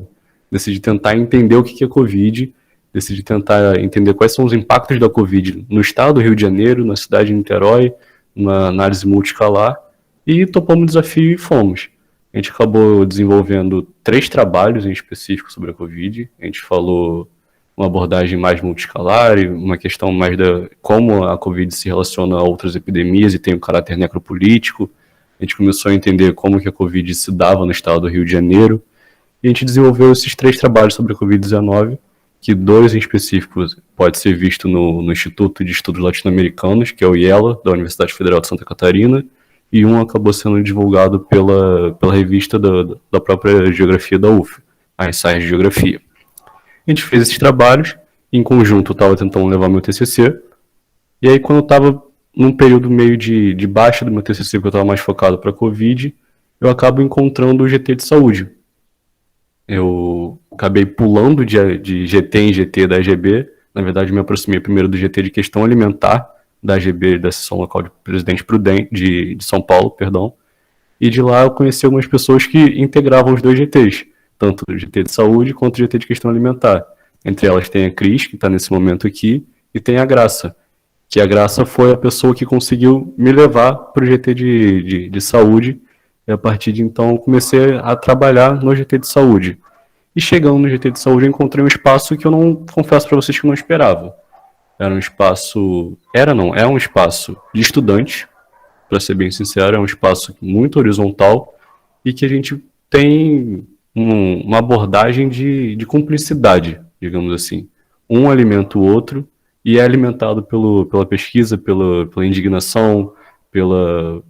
Decide tentar entender o que é Covid, decide tentar entender quais são os impactos da Covid no estado do Rio de Janeiro, na cidade de Niterói, uma análise multiscalar, e topamos o desafio e fomos. A gente acabou desenvolvendo 3 trabalhos em específico sobre a Covid. A gente falou uma abordagem mais multiscalar e uma questão mais da como a Covid se relaciona a outras epidemias e tem um caráter necropolítico. A gente começou a entender como que a Covid se dava no estado do Rio de Janeiro. E a gente desenvolveu esses 3 trabalhos sobre a Covid-19, que 2 em específico pode ser visto no Instituto de Estudos Latino-Americanos, que é o IELA, da Universidade Federal de Santa Catarina, e um acabou sendo divulgado pela revista da própria Geografia da UF, a Ensaios de Geografia. A gente fez esses trabalhos, em conjunto eu estava tentando levar meu TCC, e aí quando eu estava num período meio de baixa do meu TCC, porque eu estava mais focado para a Covid, eu acabo encontrando o GT de saúde. Eu acabei pulando de GT em GT da AGB, na verdade me aproximei primeiro do GT de questão alimentar, da AGB, da Seção Local de Presidente Prudente, de São Paulo, perdão, e de lá eu conheci algumas pessoas que integravam os 2 GTs, tanto o GT de saúde quanto o GT de questão alimentar. Entre elas tem a Cris, que está nesse momento aqui, e tem a Graça, que a Graça foi a pessoa que conseguiu me levar para o GT de saúde, e a partir de então eu comecei a trabalhar no GT de saúde. E chegando no GT de saúde eu encontrei um espaço que eu não, confesso para vocês que eu não esperava. É um espaço de estudantes, para ser bem sincero, é um espaço muito horizontal e que a gente tem uma abordagem de cumplicidade, digamos assim. Um alimenta o outro e é alimentado pela pesquisa, pela indignação, pelo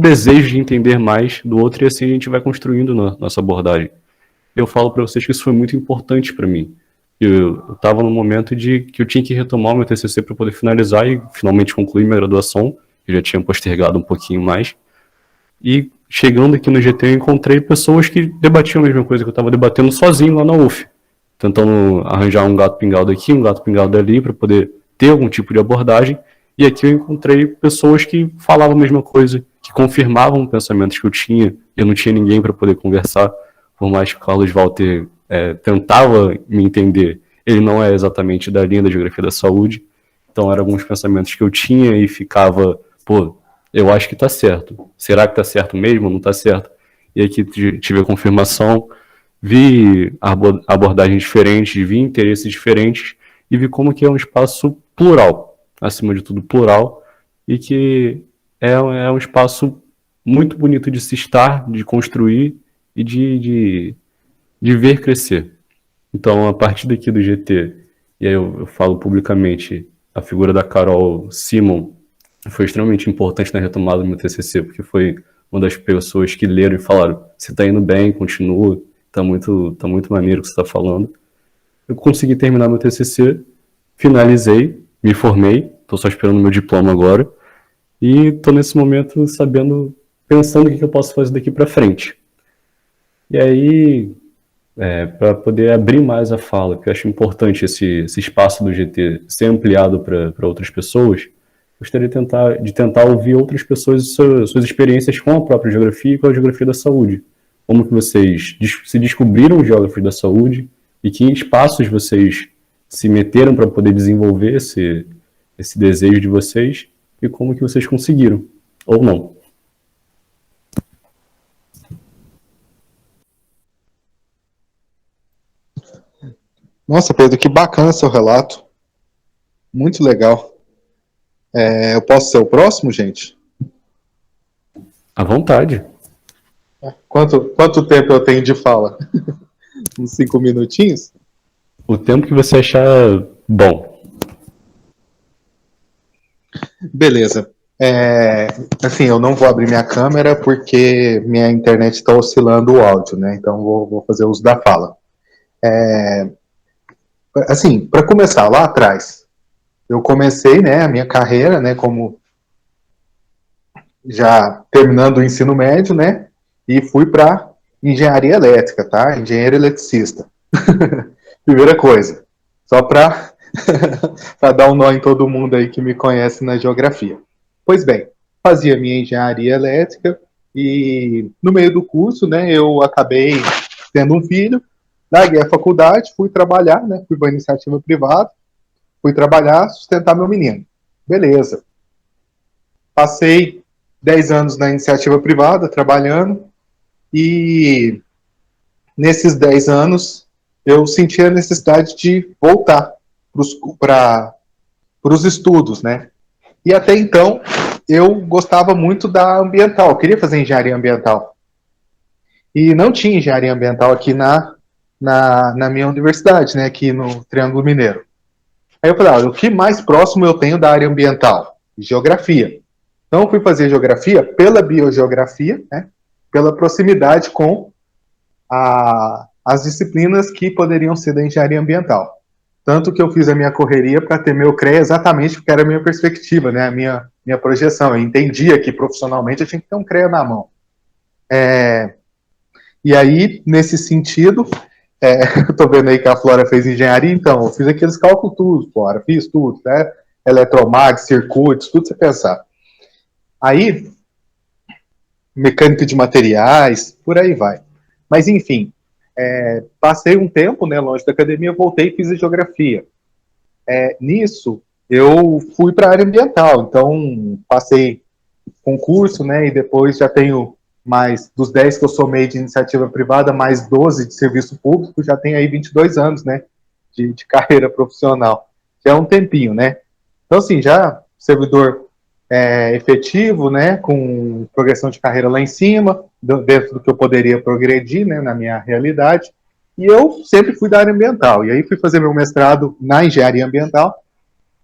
desejo de entender mais do outro, e assim a gente vai construindo nossa abordagem. Eu falo para vocês que isso foi muito importante para mim. Eu estava num momento que eu tinha que retomar o meu TCC para poder finalizar e finalmente concluir minha graduação, que eu já tinha postergado um pouquinho mais. E chegando aqui no GT eu encontrei pessoas que debatiam a mesma coisa que eu estava debatendo sozinho lá na UF, tentando arranjar um gato pingado aqui, um gato pingado ali, para poder ter algum tipo de abordagem. E aqui eu encontrei pessoas que falavam a mesma coisa, que confirmavam pensamentos que eu tinha. Eu não tinha ninguém para poder conversar, por mais que o Carlos Walter tentava me entender, ele não é exatamente da linha da geografia da saúde, então eram alguns pensamentos que eu tinha e ficava, eu acho que tá certo, será que tá certo mesmo, não tá certo? E aqui tive a confirmação, vi abordagens diferentes, vi interesses diferentes, e vi como que é um espaço plural, acima de tudo plural, e que é um espaço muito bonito de se estar, de construir e de ver crescer. Então, a partir daqui do GT, e aí eu falo publicamente, a figura da Carol Simon foi extremamente importante na retomada do meu TCC, porque foi uma das pessoas que leram e falaram, você está indo bem, continua, tá muito maneiro o que você está falando. Eu consegui terminar meu TCC, finalizei, me formei, estou só esperando meu diploma agora, e estou nesse momento pensando o que eu posso fazer daqui para frente. E aí, para poder abrir mais a fala, que eu acho importante esse espaço do GT ser ampliado para outras pessoas, gostaria de tentar ouvir outras pessoas suas experiências com a própria geografia e com a geografia da saúde. Como que vocês se descobriram geógrafos da saúde e que espaços vocês se meteram para poder desenvolver esse desejo de vocês e como que vocês conseguiram, ou não. Nossa, Pedro, que bacana seu relato. Muito legal. Eu posso ser o próximo, gente? À vontade. Quanto tempo eu tenho de fala? Uns 5 minutinhos? O tempo que você achar bom. Beleza. Assim, eu não vou abrir minha câmera porque minha internet está oscilando o áudio, né? Então vou fazer uso da fala. Assim, para começar lá atrás, eu comecei, né, a minha carreira, né, como já terminando o ensino médio, né, e fui para engenharia elétrica, tá? Engenheiro eletricista. Primeira coisa, só para dar um nó em todo mundo aí que me conhece na geografia. Pois bem, fazia minha engenharia elétrica e no meio do curso, né, eu acabei tendo um filho, larguei a faculdade, fui trabalhar, né, fui para a iniciativa privada, fui trabalhar, sustentar meu menino. Beleza. Passei 10 anos na iniciativa privada, trabalhando, e nesses 10 anos eu senti a necessidade de voltar para os estudos, né? E até então eu gostava muito da ambiental, eu queria fazer engenharia ambiental. E não tinha engenharia ambiental aqui na minha universidade, né, aqui no Triângulo Mineiro. Aí eu falei, olha, o que mais próximo eu tenho da área ambiental? Geografia. Então eu fui fazer geografia pela biogeografia, né, pela proximidade com as disciplinas que poderiam ser da engenharia ambiental. Tanto que eu fiz a minha correria para ter meu CREA exatamente porque era a minha perspectiva, né, a minha projeção. Eu entendia que profissionalmente eu tinha que ter um CREA na mão. E aí, nesse sentido, eu tô vendo aí que a Flora fez engenharia, então, eu fiz aqueles cálculos tudo, Flora, fiz tudo, né? Eletromag, circuitos, tudo você pensar. Aí, mecânica de materiais, por aí vai. Mas, enfim, passei um tempo, né, longe da academia, voltei e fiz a geografia. Nisso, eu fui para a área ambiental, então, passei concurso, né, e depois já tenho mais dos 10 que eu somei de iniciativa privada, mais 12 de serviço público, já tem aí 22 anos, né, de carreira profissional. Já é um tempinho, né? Então, assim, já servidor efetivo, né, com progressão de carreira lá em cima, dentro do que eu poderia progredir, né, na minha realidade, e eu sempre fui da área ambiental, e aí fui fazer meu mestrado na engenharia ambiental,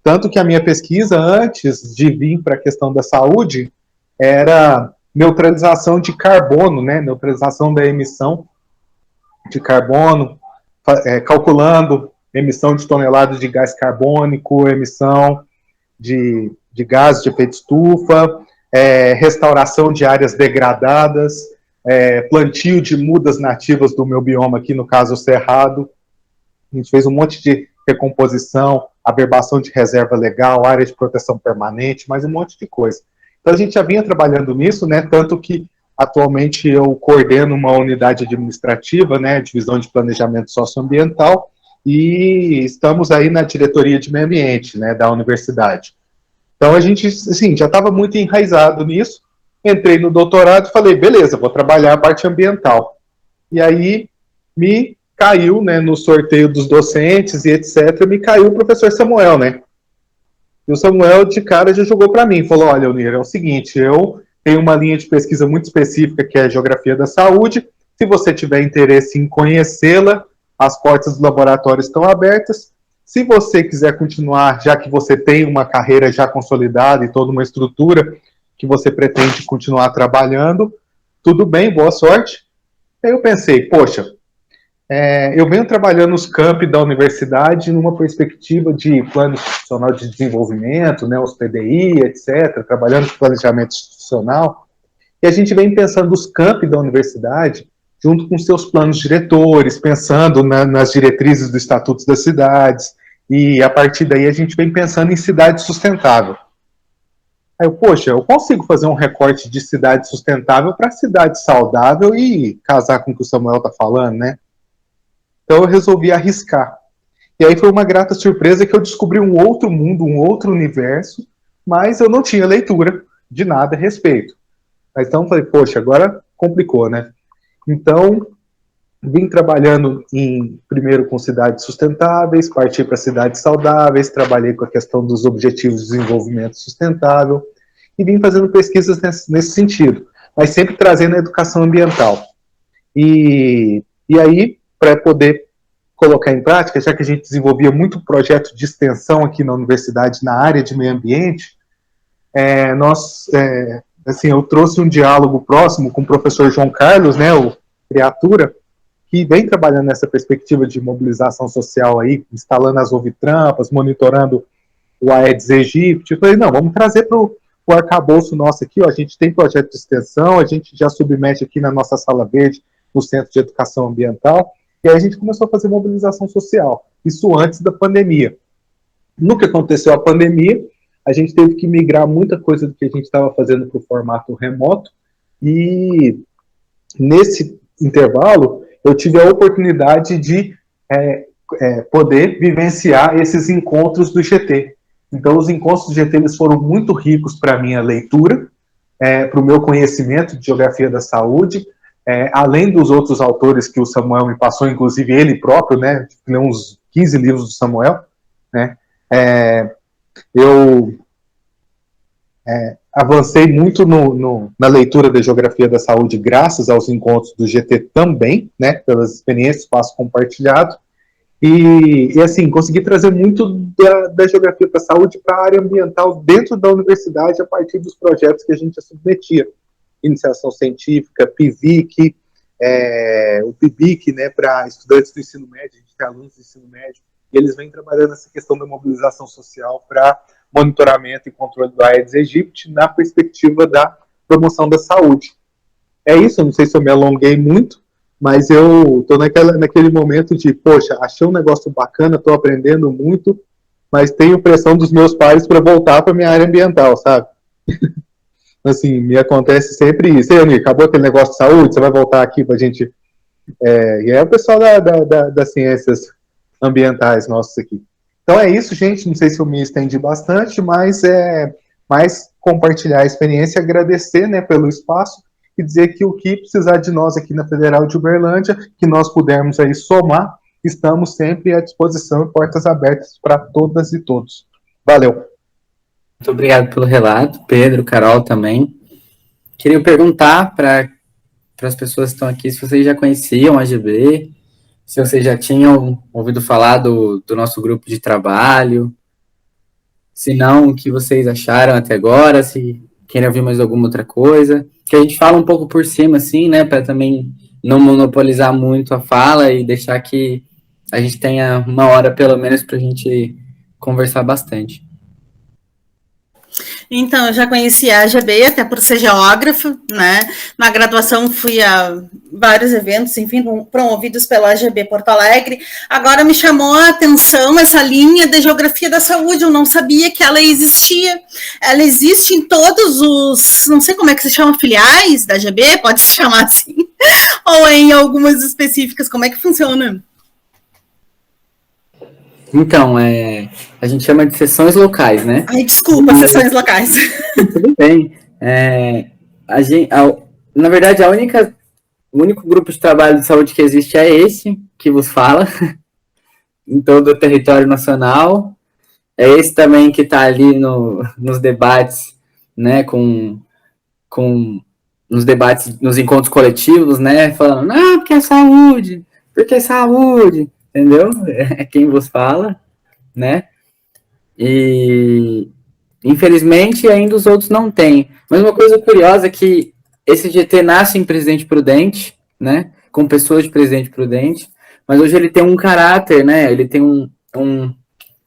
tanto que a minha pesquisa, antes de vir para a questão da saúde, era neutralização de carbono, né? Neutralização da emissão de carbono, calculando emissão de toneladas de gás carbônico, emissão de gases de efeito estufa, restauração de áreas degradadas, plantio de mudas nativas do meu bioma aqui, no caso o Cerrado. A gente fez um monte de recomposição, averbação de reserva legal, área de proteção permanente, mais um monte de coisa. Então a gente já vinha trabalhando nisso, né, tanto que atualmente eu coordeno uma unidade administrativa, né, divisão de planejamento socioambiental, e estamos aí na diretoria de meio ambiente, né, da universidade. Então a gente, assim, já estava muito enraizado nisso, entrei no doutorado e falei, beleza, vou trabalhar a parte ambiental. E aí me caiu, né, no sorteio dos docentes e etc., me caiu o professor Samuel, né. E o Samuel, de cara, já jogou para mim, falou, olha, Leonir, é o seguinte, eu tenho uma linha de pesquisa muito específica, que é a geografia da saúde, se você tiver interesse em conhecê-la, as portas do laboratório estão abertas, se você quiser continuar, já que você tem uma carreira já consolidada e toda uma estrutura que você pretende continuar trabalhando, tudo bem, boa sorte. Aí eu pensei, poxa, eu venho trabalhando nos campi da universidade numa perspectiva de plano institucional de desenvolvimento, né, os PDI, etc., trabalhando com planejamento institucional, e a gente vem pensando os campi da universidade junto com seus planos diretores, pensando nas diretrizes dos estatutos das cidades, e a partir daí a gente vem pensando em cidade sustentável. Aí eu, poxa, eu consigo fazer um recorte de cidade sustentável para cidade saudável e casar com o que o Samuel está falando, né? Então eu resolvi arriscar. E aí foi uma grata surpresa que eu descobri um outro mundo, um outro universo, mas eu não tinha leitura de nada a respeito. Então falei, poxa, agora complicou, né? Então, vim trabalhando primeiro com cidades sustentáveis, parti para cidades saudáveis, trabalhei com a questão dos objetivos de desenvolvimento sustentável, e vim fazendo pesquisas nesse sentido, mas sempre trazendo a educação ambiental. E aí, para poder colocar em prática, já que a gente desenvolvia muito projeto de extensão aqui na universidade, na área de meio ambiente, assim, eu trouxe um diálogo próximo com o professor João Carlos, né, o Criatura, que vem trabalhando nessa perspectiva de mobilização social aí, instalando as ovitrampas, monitorando o Aedes aegypti. Eu falei, não, vamos trazer para o arcabouço nosso aqui, ó, a gente tem projeto de extensão, a gente já submete aqui na nossa sala verde, no Centro de Educação Ambiental, e aí a gente começou a fazer mobilização social, isso antes da pandemia. No que aconteceu a pandemia, a gente teve que migrar muita coisa do que a gente estava fazendo para o formato remoto, e nesse intervalo, eu tive a oportunidade de poder vivenciar esses encontros do GT. Então, os encontros do GT eles foram muito ricos para a minha leitura, para o meu conhecimento de geografia da saúde, além dos outros autores que o Samuel me passou, inclusive ele próprio, né, leu uns 15 livros do Samuel, né, eu avancei muito na leitura da geografia da saúde graças aos encontros do GT também, né, pelas experiências, espaço compartilhado, e assim, consegui trazer muito da geografia da saúde para a área ambiental dentro da universidade a partir dos projetos que a gente submetia. Iniciação científica, PIVIC, o PIBIC, né, para estudantes do ensino médio, a gente tem alunos do ensino médio, e eles vêm trabalhando essa questão da mobilização social para monitoramento e controle do Aedes aegypti na perspectiva da promoção da saúde. É isso, eu não sei se eu me alonguei muito, mas eu estou naquele momento de, poxa, achei um negócio bacana, estou aprendendo muito, mas tenho pressão dos meus pais para voltar para a minha área ambiental, sabe? Assim, me acontece sempre isso. E aí, amigo, acabou aquele negócio de saúde, você vai voltar aqui para a gente... e é o pessoal das ciências ambientais nossos aqui. Então é isso, gente. Não sei se eu me estendi bastante, mas mais compartilhar a experiência, agradecer, né, pelo espaço e dizer que o que precisar de nós aqui na Federal de Uberlândia, que nós pudermos aí somar, estamos sempre à disposição e portas abertas para todas e todos. Valeu. Muito obrigado pelo relato, Pedro, Carol também. Queria perguntar para as pessoas que estão aqui se vocês já conheciam a GB, se vocês já tinham ouvido falar do nosso grupo de trabalho, se não, o que vocês acharam até agora, se querem ouvir mais alguma outra coisa, que a gente fala um pouco por cima, assim, né, para também não monopolizar muito a fala e deixar que a gente tenha uma hora, pelo menos, para a gente conversar bastante. Então, eu já conheci a AGB, até por ser geógrafa, né? Na graduação fui a vários eventos, enfim, promovidos pela AGB Porto Alegre. Agora me chamou a atenção essa linha de geografia da saúde, eu não sabia que ela existia. Ela existe em todos os, não sei como é que se chama, filiais da AGB, pode se chamar assim, ou em algumas específicas, como é que funciona? Então, a gente chama de sessões locais, né? Ai, desculpa, sessões locais. Tudo bem. Na verdade, o único grupo de trabalho de saúde que existe é esse, que vos fala, em todo o território nacional. É esse também que está ali nos debates, né, nos debates, nos encontros coletivos, né, falando, não, porque é saúde, entendeu? É quem vos fala, né? E, infelizmente, ainda os outros não têm. Mas uma coisa curiosa é que esse GT nasce em Presidente Prudente, né? Com pessoas de Presidente Prudente, mas hoje ele tem um caráter, né? Ele tem um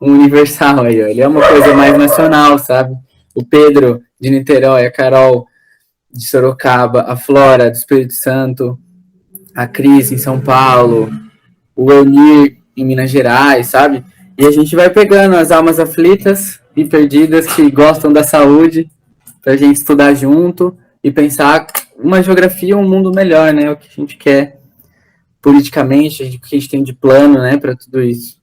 universal aí, ó. Ele é uma coisa mais nacional, sabe? O Pedro de Niterói, a Carol de Sorocaba, a Flora do Espírito Santo, a Cris em São Paulo, o Eunir em Minas Gerais, sabe? E a gente vai pegando as almas aflitas e perdidas que gostam da saúde pra gente estudar junto e pensar uma geografia, um mundo melhor, né? O que a gente quer politicamente, o que a gente tem de plano, né, para tudo isso.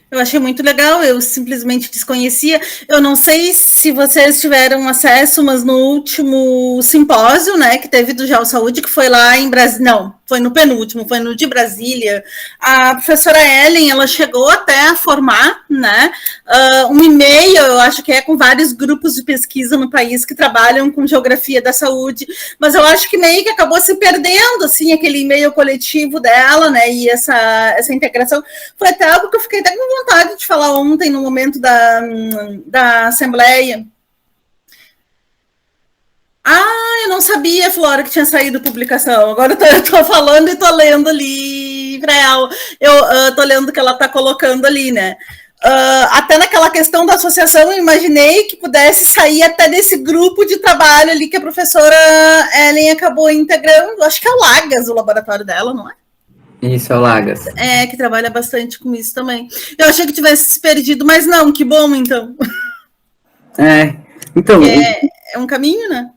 Eu achei muito legal, eu simplesmente desconhecia. Eu não sei se vocês tiveram acesso, mas no último simpósio, né, que teve do Geossaúde, que foi lá em Brasília, não, foi no penúltimo, foi no de Brasília, a professora Ellen, ela chegou até a formar, né, um e-mail, eu acho que é com vários grupos de pesquisa no país que trabalham com geografia da saúde, mas eu acho que meio que acabou se perdendo, assim, aquele e-mail coletivo dela, né, e essa integração, foi até algo que eu fiquei até com vontade de falar ontem, no momento da Assembleia. Eu não sabia, Flora, que tinha saído publicação. Agora eu tô falando e tô lendo ali para ela. Eu tô lendo o que ela tá colocando ali, né? Até naquela questão da associação, eu imaginei que pudesse sair até desse grupo de trabalho ali que a professora Ellen acabou integrando. Acho que é o Lagas, o laboratório dela, não é? Isso, é o Lagas. Que trabalha bastante com isso também. Eu achei que tivesse se perdido, mas não, que bom, então. Então... É um caminho, né?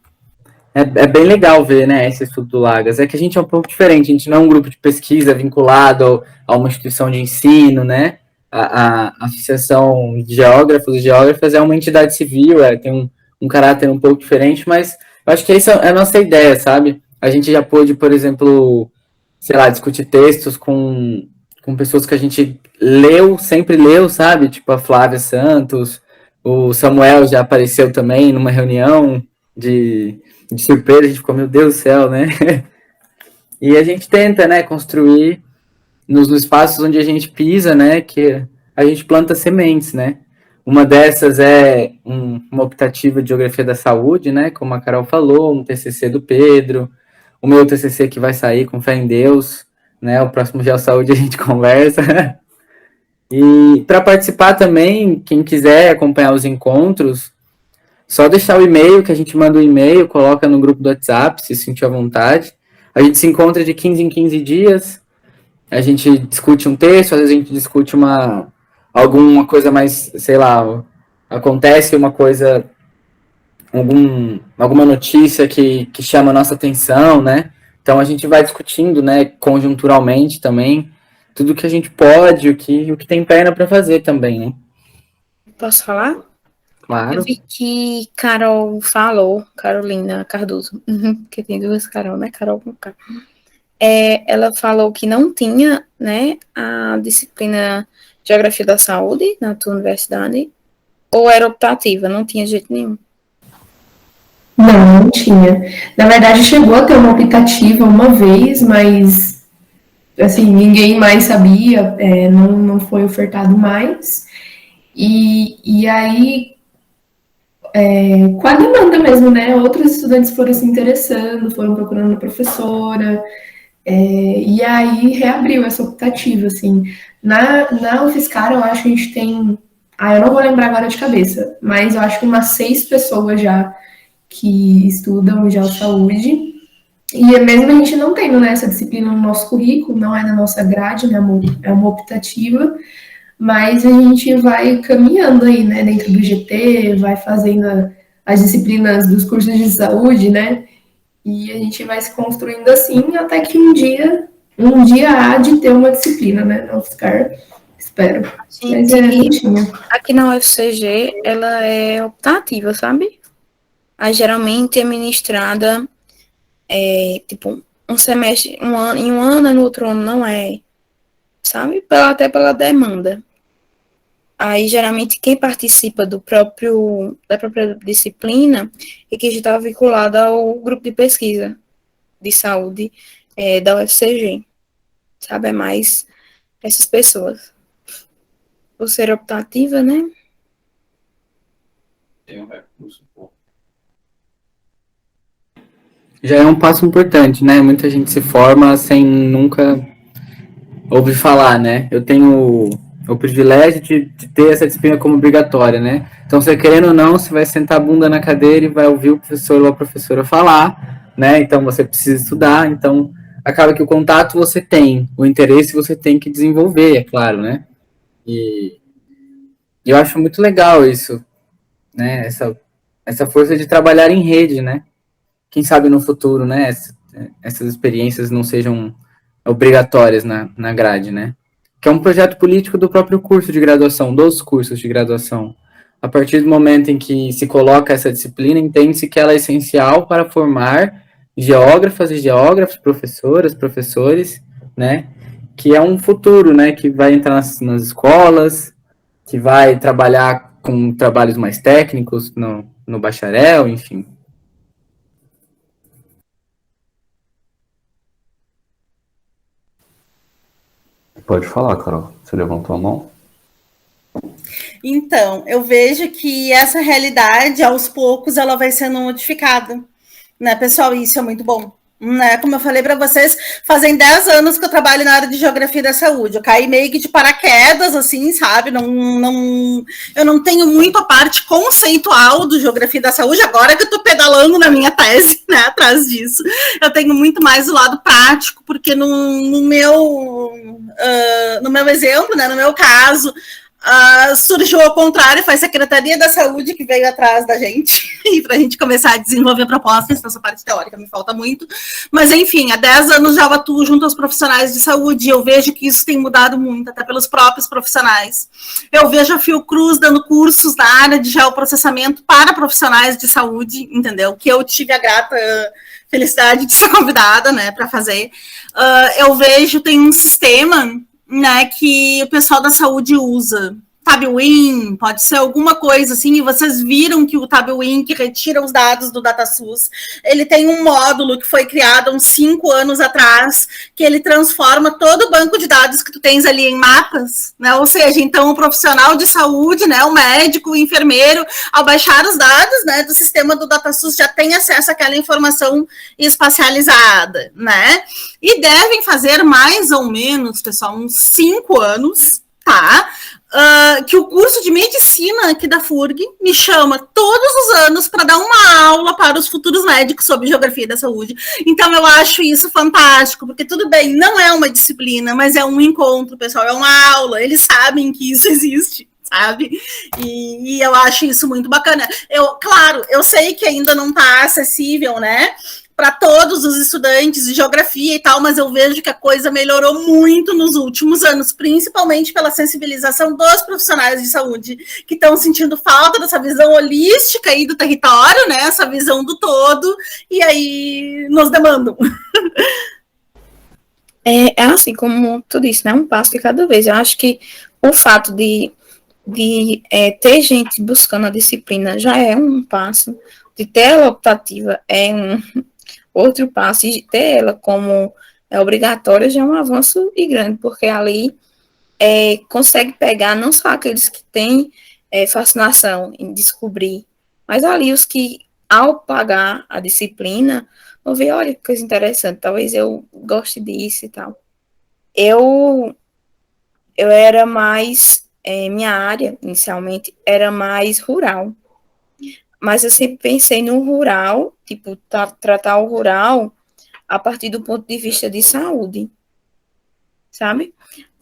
É bem legal ver, né, esse estudo do Lagas. É que a gente é um pouco diferente, a gente não é um grupo de pesquisa vinculado a uma instituição de ensino, né? A Associação de Geógrafos e Geógrafas é uma entidade civil, tem um caráter um pouco diferente, mas eu acho que essa é a nossa ideia, sabe? A gente já pôde, por exemplo, sei lá, discutir textos com pessoas que a gente sempre leu, sabe? Tipo a Flávia Santos, o Samuel já apareceu também numa reunião de surpresa, a gente ficou, meu Deus do céu, né? E a gente tenta, né, construir nos espaços onde a gente pisa, né, que a gente planta sementes, né? Uma dessas é uma optativa de geografia da saúde, né, como a Carol falou, um TCC do Pedro, o meu TCC que vai sair com fé em Deus, né, o próximo Geo Saúde a gente conversa. E para participar também, quem quiser acompanhar os encontros, só deixar o e-mail, que a gente manda o e-mail, coloca no grupo do WhatsApp, se sentir à vontade. A gente se encontra de 15 em 15 dias, a gente discute um texto, às vezes a gente discute alguma coisa mais, sei lá, acontece uma coisa, alguma notícia que chama a nossa atenção, né? Então a gente vai discutindo, né, conjunturalmente também, tudo que a gente pode, o que tem perna para fazer também, né? Posso falar? Claro. Eu vi que Carol falou, Carolina Cardoso, que tem duas Carol, né? Carol com K. Ela falou que não tinha, né, a disciplina Geografia da Saúde na tua universidade, ou era optativa, não tinha jeito nenhum. Não tinha. Na verdade, chegou a ter uma optativa uma vez, mas, assim, ninguém mais sabia, não foi ofertado mais. E aí, com a demanda mesmo, né? Outros estudantes foram se interessando, foram procurando a professora, e aí reabriu essa optativa, assim. Na UFSCar, eu acho que a gente tem... eu não vou lembrar agora de cabeça, mas eu acho que umas 6 pessoas já que estudam Geossaúde, e mesmo a gente não tendo, né, essa disciplina no nosso currículo, não é na nossa grade, né, é uma optativa, mas a gente vai caminhando aí, né, dentro do GT, vai fazendo as disciplinas dos cursos de saúde, né, e a gente vai se construindo assim, até que um dia há de ter uma disciplina, né, na UFSCar, espero. Mas aqui na UFCG, ela é optativa, sabe? Aí, geralmente, é ministrada, tipo, um semestre, em um ano, e no outro ano não é, sabe? Até pela demanda. Aí, geralmente, quem participa da própria disciplina é que está vinculada ao grupo de pesquisa de saúde da UFCG, sabe? É mais essas pessoas. Por ser optativa, né? Tem um recurso, pô. Já é um passo importante, né? Muita gente se forma sem nunca ouvir falar, né? Eu tenho o privilégio de ter essa disciplina como obrigatória, né? Então, você querendo ou não, você vai sentar a bunda na cadeira e vai ouvir o professor ou a professora falar, né? Então, você precisa estudar. Então, acaba que o contato você tem, o interesse você tem que desenvolver, é claro, né? E eu acho muito legal isso, né? Essa força de trabalhar em rede, né? Quem sabe no futuro, né, essas experiências não sejam obrigatórias na grade, né? Que é um projeto político do próprio curso de graduação, dos cursos de graduação. A partir do momento em que se coloca essa disciplina, entende-se que ela é essencial para formar geógrafas e geógrafos, professoras, professores, né, que é um futuro, né, que vai entrar nas escolas, que vai trabalhar com trabalhos mais técnicos no bacharel, enfim. Pode falar, Carol. Você levantou a mão? Então, eu vejo que essa realidade, aos poucos, ela vai sendo modificada, né, pessoal? Isso é muito bom, né? Como eu falei para vocês, fazem 10 anos que eu trabalho na área de geografia da saúde. Eu caí meio que de paraquedas, assim, sabe? Eu não tenho muito a parte conceitual do geografia da saúde, agora que eu estou pedalando na minha tese, né, atrás disso. Eu tenho muito mais o lado prático, porque no meu exemplo, né, no meu caso, surgiu ao contrário, foi a Secretaria da Saúde que veio atrás da gente, e para a gente começar a desenvolver propostas, então essa parte teórica me falta muito, mas enfim, há 10 anos já atuo junto aos profissionais de saúde, e eu vejo que isso tem mudado muito, até pelos próprios profissionais. Eu vejo a Fiocruz dando cursos na área de geoprocessamento para profissionais de saúde, entendeu? Que eu tive a grata felicidade de ser convidada, né, para fazer. Eu vejo, tem um sistema, né, que o pessoal da saúde usa, Tabwin, pode ser alguma coisa assim, e vocês viram que o Tabwin, que retira os dados do DataSUS, ele tem um módulo que foi criado há uns 5 anos atrás, que ele transforma todo o banco de dados que tu tens ali em mapas, né, ou seja, então o profissional de saúde, né, o médico, o enfermeiro, ao baixar os dados, né, do sistema do DataSUS, já tem acesso àquela informação espacializada, né, e devem fazer mais ou menos, pessoal, uns 5 anos, tá, que o curso de medicina aqui da FURG me chama todos os anos para dar uma aula para os futuros médicos sobre geografia da saúde. Então, eu acho isso fantástico, porque tudo bem, não é uma disciplina, mas é um encontro, pessoal, é uma aula, eles sabem que isso existe, sabe? E eu acho isso muito bacana. Claro, eu sei que ainda não está acessível, né, para todos os estudantes de geografia e tal, mas eu vejo que a coisa melhorou muito nos últimos anos, principalmente pela sensibilização dos profissionais de saúde, que estão sentindo falta dessa visão holística aí do território, né, essa visão do todo, e aí nos demandam. É assim, como tu disse, né, um passo de cada vez. Eu acho que o fato de ter gente buscando a disciplina já é um passo, de ter ela optativa é um outro passo, e ter ela como obrigatória já é um avanço e grande, porque ali consegue pegar não só aqueles que têm fascinação em descobrir, mas ali os que, ao pagar a disciplina, vão ver, olha que coisa interessante, talvez eu goste disso e tal. Eu era mais, minha área, inicialmente, era mais rural, mas eu sempre pensei no rural, tipo, tratar o rural a partir do ponto de vista de saúde, sabe?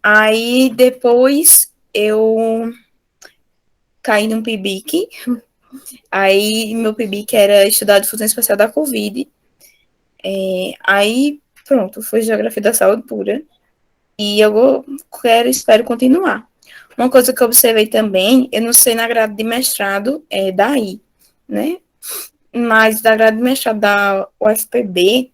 Aí, depois, eu caí num PIBIC, aí meu PIBIC era estudar difusão espacial da Covid, aí, pronto, foi geografia da saúde pura, e eu espero continuar. Uma coisa que eu observei também, eu não sei na grade de mestrado, daí, né? Mas da grade de mestrado da UFPB,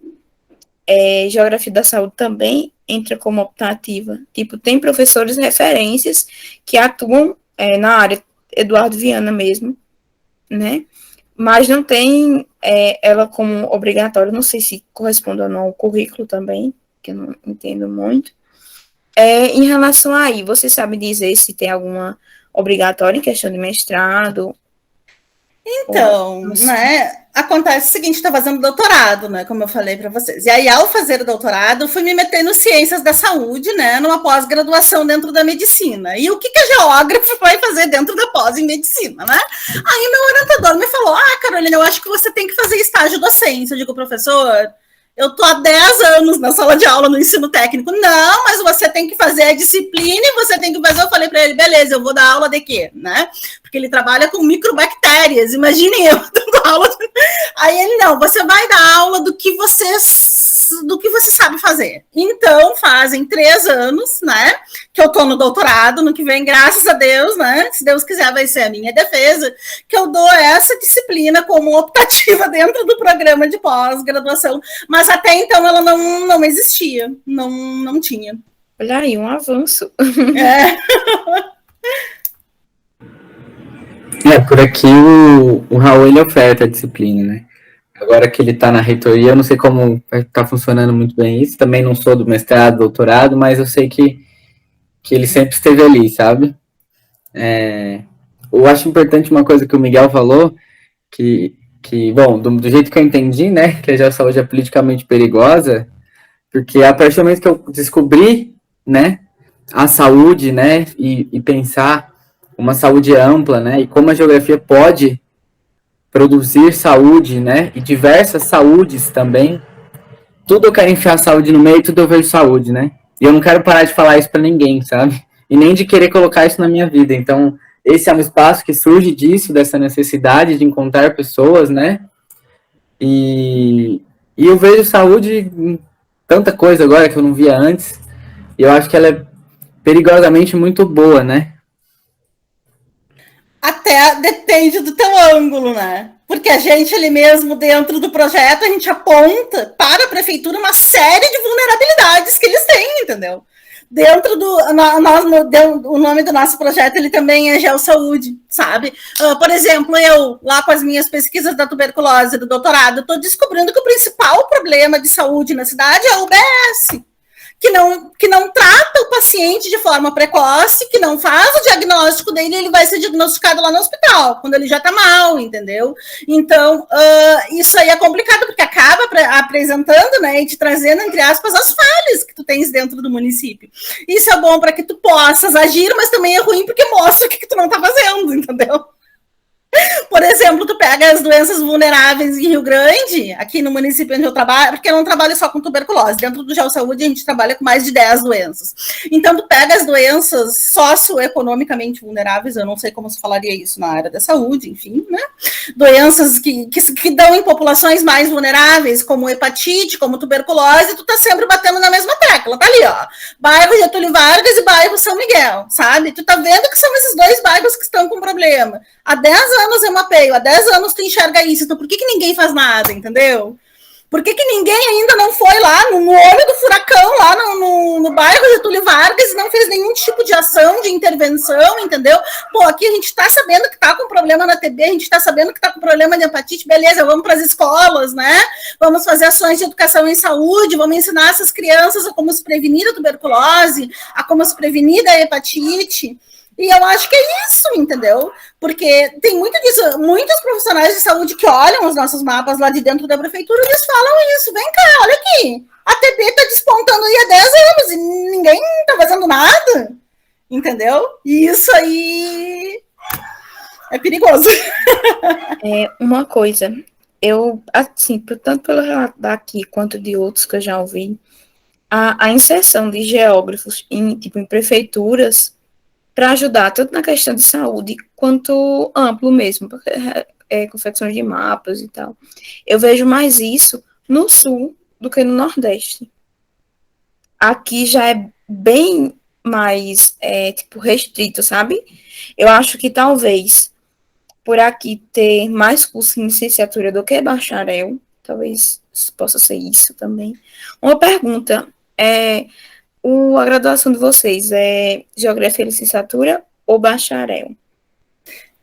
geografia da saúde também entra como optativa. Tipo, tem professores referências que atuam na área, Eduardo Viana mesmo, né? Mas não tem ela como obrigatória, não sei se corresponde ou não ao currículo também, que eu não entendo muito. Em relação a aí, você sabe dizer se tem alguma obrigatória em questão de mestrado? Então, né, acontece o seguinte, estou fazendo doutorado, né, como eu falei para vocês. E aí, ao fazer o doutorado, fui me meter no Ciências da Saúde, né, numa pós-graduação dentro da medicina. E o que a geógrafa vai fazer dentro da pós em medicina, né? Aí meu orientador me falou, Carolina, eu acho que você tem que fazer estágio docente. Eu digo, professor, eu estou há 10 anos na sala de aula no ensino técnico. Não, mas você tem que fazer a disciplina e você tem que fazer. Eu falei para ele, beleza, eu vou dar aula de quê, né? Porque ele trabalha com microbactérias, imaginem eu dando aula. Aí ele, não, você vai dar aula do que você sabe fazer. Então, fazem 3 anos, né, que eu tô no doutorado, no que vem, graças a Deus, né? Se Deus quiser, vai ser a minha defesa, que eu dou essa disciplina como optativa dentro do programa de pós-graduação, mas até então ela não existia, não tinha. Olha aí, um avanço. Por aqui o Raul, ele oferta a disciplina, né? Agora que ele está na reitoria, eu não sei como está funcionando muito bem isso, também não sou do mestrado, doutorado, mas eu sei que ele sempre esteve ali, sabe? Eu acho importante uma coisa que o Miguel falou, que bom, do jeito que eu entendi, né, que a geossaúde é politicamente perigosa, porque a partir do momento que eu descobri, né, a saúde, né, e pensar uma saúde ampla, né, e como a geografia pode produzir saúde, né, e diversas saúdes também, tudo eu quero enfiar saúde no meio, tudo eu vejo saúde, né, e eu não quero parar de falar isso para ninguém, sabe, e nem de querer colocar isso na minha vida. Então, esse é um espaço que surge disso, dessa necessidade de encontrar pessoas, né, e eu vejo saúde em tanta coisa agora que eu não via antes, e eu acho que ela é perigosamente muito boa, né. Até depende do teu ângulo, né? Porque a gente ali mesmo, dentro do projeto, a gente aponta para a prefeitura uma série de vulnerabilidades que eles têm, entendeu? Dentro o nome do nosso projeto, ele também é Geossaúde, sabe? Por exemplo, eu, lá com as minhas pesquisas da tuberculose, do doutorado, estou descobrindo que o principal problema de saúde na cidade é o UBS, que não trata o paciente de forma precoce, que não faz o diagnóstico dele, ele vai ser diagnosticado lá no hospital, quando ele já está mal, entendeu? Então, isso aí é complicado, porque acaba apresentando, né, e te trazendo, entre aspas, as falhas que tu tens dentro do município. Isso é bom para que tu possas agir, mas também é ruim porque mostra o que tu não está fazendo, entendeu? Por exemplo, tu pega as doenças vulneráveis em Rio Grande, aqui no município onde eu trabalho, porque eu não trabalho só com tuberculose, dentro do Geossaúde a gente trabalha com mais de 10 doenças. Então, tu pega as doenças socioeconomicamente vulneráveis, eu não sei como se falaria isso na área da saúde, enfim, né? Doenças que dão em populações mais vulneráveis, como hepatite, como tuberculose, tu tá sempre batendo na mesma tecla, tá ali, ó. Bairro Getúlio Vargas e bairro São Miguel, sabe? Tu tá vendo que são esses dois bairros que estão com problema. Há 10 anos eu mapeio, há 10 anos tu enxerga isso, então por que ninguém faz nada, entendeu? Por que ninguém ainda não foi lá no olho do furacão, lá no bairro Getúlio Vargas, e não fez nenhum tipo de ação, de intervenção, entendeu? Pô, aqui a gente tá sabendo que tá com problema na TB, a gente tá sabendo que tá com problema de hepatite, beleza, vamos para as escolas, né? Vamos fazer ações de educação em saúde, vamos ensinar essas crianças a como se prevenir da tuberculose, a como se prevenir da hepatite. E eu acho que é isso, entendeu? Porque tem muitos profissionais de saúde que olham os nossos mapas lá de dentro da prefeitura e eles falam isso. Vem cá, olha aqui. A TB está despontando aí há 10 anos e ninguém está fazendo nada. Entendeu? E isso aí é perigoso. Uma coisa, eu, assim, tanto pelo relato daqui quanto de outros que eu já ouvi, a inserção de geógrafos em prefeituras para ajudar tanto na questão de saúde quanto amplo mesmo, porque confecções de mapas e tal. Eu vejo mais isso no sul do que no nordeste. Aqui já é bem mais restrito, sabe? Eu acho que talvez por aqui ter mais curso em licenciatura do que bacharel, talvez possa ser isso também. Uma pergunta a graduação de vocês é Geografia Licenciatura ou Bacharel?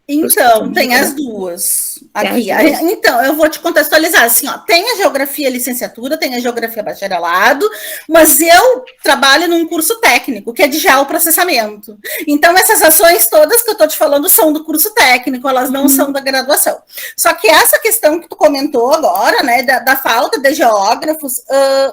Então, tem as duas aqui. Então, eu vou te contextualizar assim, ó, tem a Geografia Licenciatura, tem a Geografia Bacharelado, mas eu trabalho num curso técnico, que é de geoprocessamento. Então, essas ações todas que eu estou te falando são do curso técnico, elas não são da graduação. Só que essa questão que tu comentou agora, né, da falta de geógrafos,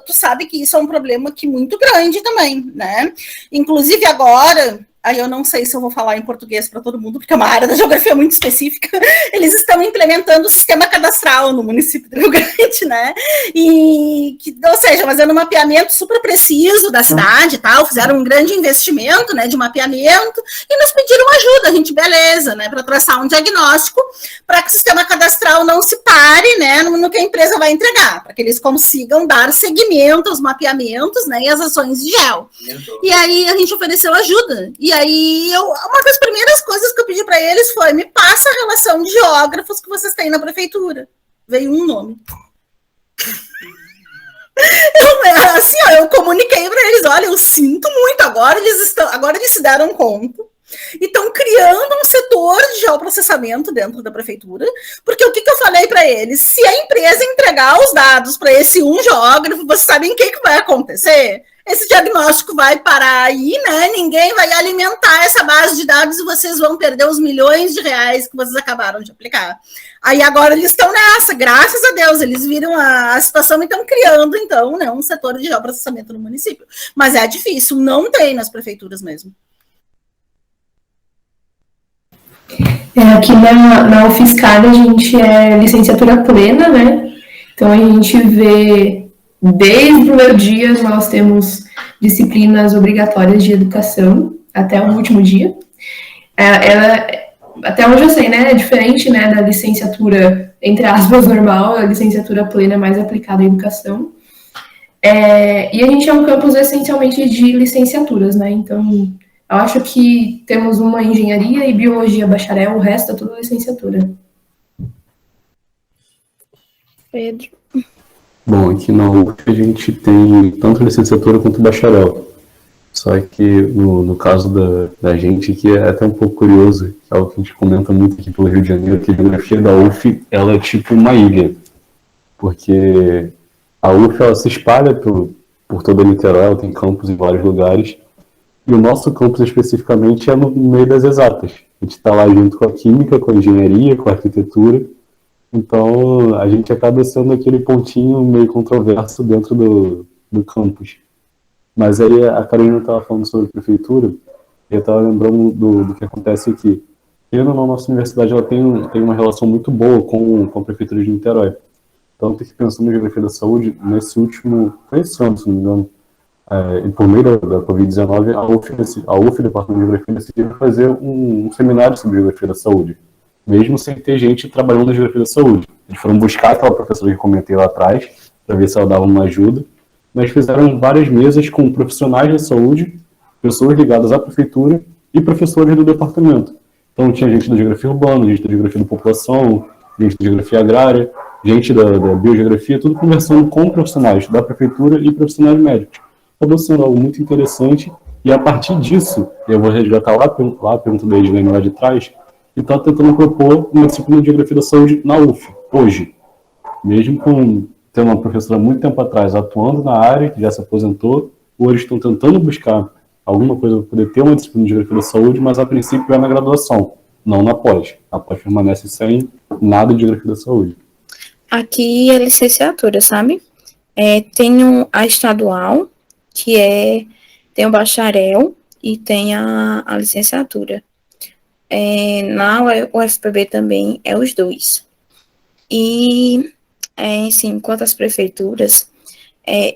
tu sabe que isso é um problema que muito grande também, né? Inclusive agora... Aí eu não sei se eu vou falar em português para todo mundo, porque é uma área da geografia muito específica. Eles estão implementando o sistema cadastral no município do Rio Grande, né? Ou seja, fazendo um mapeamento super preciso da cidade e tal, fizeram um grande investimento, né, de mapeamento, e nos pediram ajuda, a gente, beleza, né, para traçar um diagnóstico para que o sistema cadastral não se pare, né, no que a empresa vai entregar, para que eles consigam dar seguimento aos mapeamentos, né, e às ações de gel. E aí a gente ofereceu ajuda. E aí uma das primeiras coisas que eu pedi para eles foi: me passa a relação de geógrafos que vocês têm na prefeitura. Veio um nome. Eu comuniquei para eles: olha, eu sinto muito, agora eles se deram conta e estão criando um setor de geoprocessamento dentro da prefeitura, porque o que eu falei para eles? Se a empresa entregar os dados para esse um geógrafo, vocês sabem o que vai acontecer? Esse diagnóstico vai parar aí, né? Ninguém vai alimentar essa base de dados e vocês vão perder os milhões de reais que vocês acabaram de aplicar. Aí agora eles estão nessa, graças a Deus, eles viram a situação e estão criando, então, né, um setor de geoprocessamento no município. Mas é difícil, não tem nas prefeituras mesmo. Aqui na UFSCar a gente é licenciatura plena, né? Então a gente vê, desde o primeiro dia, nós temos disciplinas obrigatórias de educação até o último dia. Até onde eu sei, né, é diferente, né, da licenciatura, entre aspas, normal, a licenciatura plena é mais aplicada à educação. E a gente é um campus essencialmente de licenciaturas, né, então eu acho que temos uma engenharia e biologia bacharel, o resto é tudo licenciatura. Pedro. Bom, aqui na UF a gente tem tanto licenciatura quanto bacharel. Só que no caso da gente aqui é até um pouco curioso, que é algo que a gente comenta muito aqui pelo Rio de Janeiro, que a geografia da UF ela é tipo uma ilha. Porque a UF ela se espalha por toda a Niterói, ela tem campus em vários lugares. E o nosso campus especificamente é no meio das exatas. A gente está lá junto com a química, com a engenharia, com a arquitetura. Então a gente acaba sendo aquele pontinho meio controverso dentro do campus. Mas aí a Carolina estava falando sobre a prefeitura, e eu estava lembrando do que acontece aqui. Eu, na nossa universidade, ela tem uma relação muito boa com a prefeitura de Niterói. Então, tem que pensar na geografia da saúde, foi esse ano, se não me engano, e por meio da Covid-19, a UF, Departamento de Geografia, decidiu fazer um seminário sobre geografia da saúde, mesmo sem ter gente trabalhando na geografia da saúde. Eles foram buscar aquela professora que comentei lá atrás, para ver se ela dava uma ajuda, mas fizeram várias mesas com profissionais da saúde, pessoas ligadas à prefeitura e professores do departamento. Então tinha gente da geografia urbana, gente da geografia da população, gente da geografia agrária, gente da biogeografia, tudo conversando com profissionais da prefeitura e profissionais médicos. Acabou sendo algo muito interessante, e a partir disso, eu vou resgatar lá a pergunta da Edilene lá de trás, e está tentando propor uma disciplina de geografia da saúde na UF, hoje. Mesmo com ter uma professora há muito tempo atrás atuando na área, que já se aposentou, hoje estão tentando buscar alguma coisa para poder ter uma disciplina de geografia da saúde, mas a princípio é na graduação, não na pós. A pós permanece sem nada de geografia da saúde. Aqui é licenciatura, sabe? Tem a estadual, que tem o bacharel e tem a licenciatura. Na UFPB também é os dois. E, assim, quanto às prefeituras,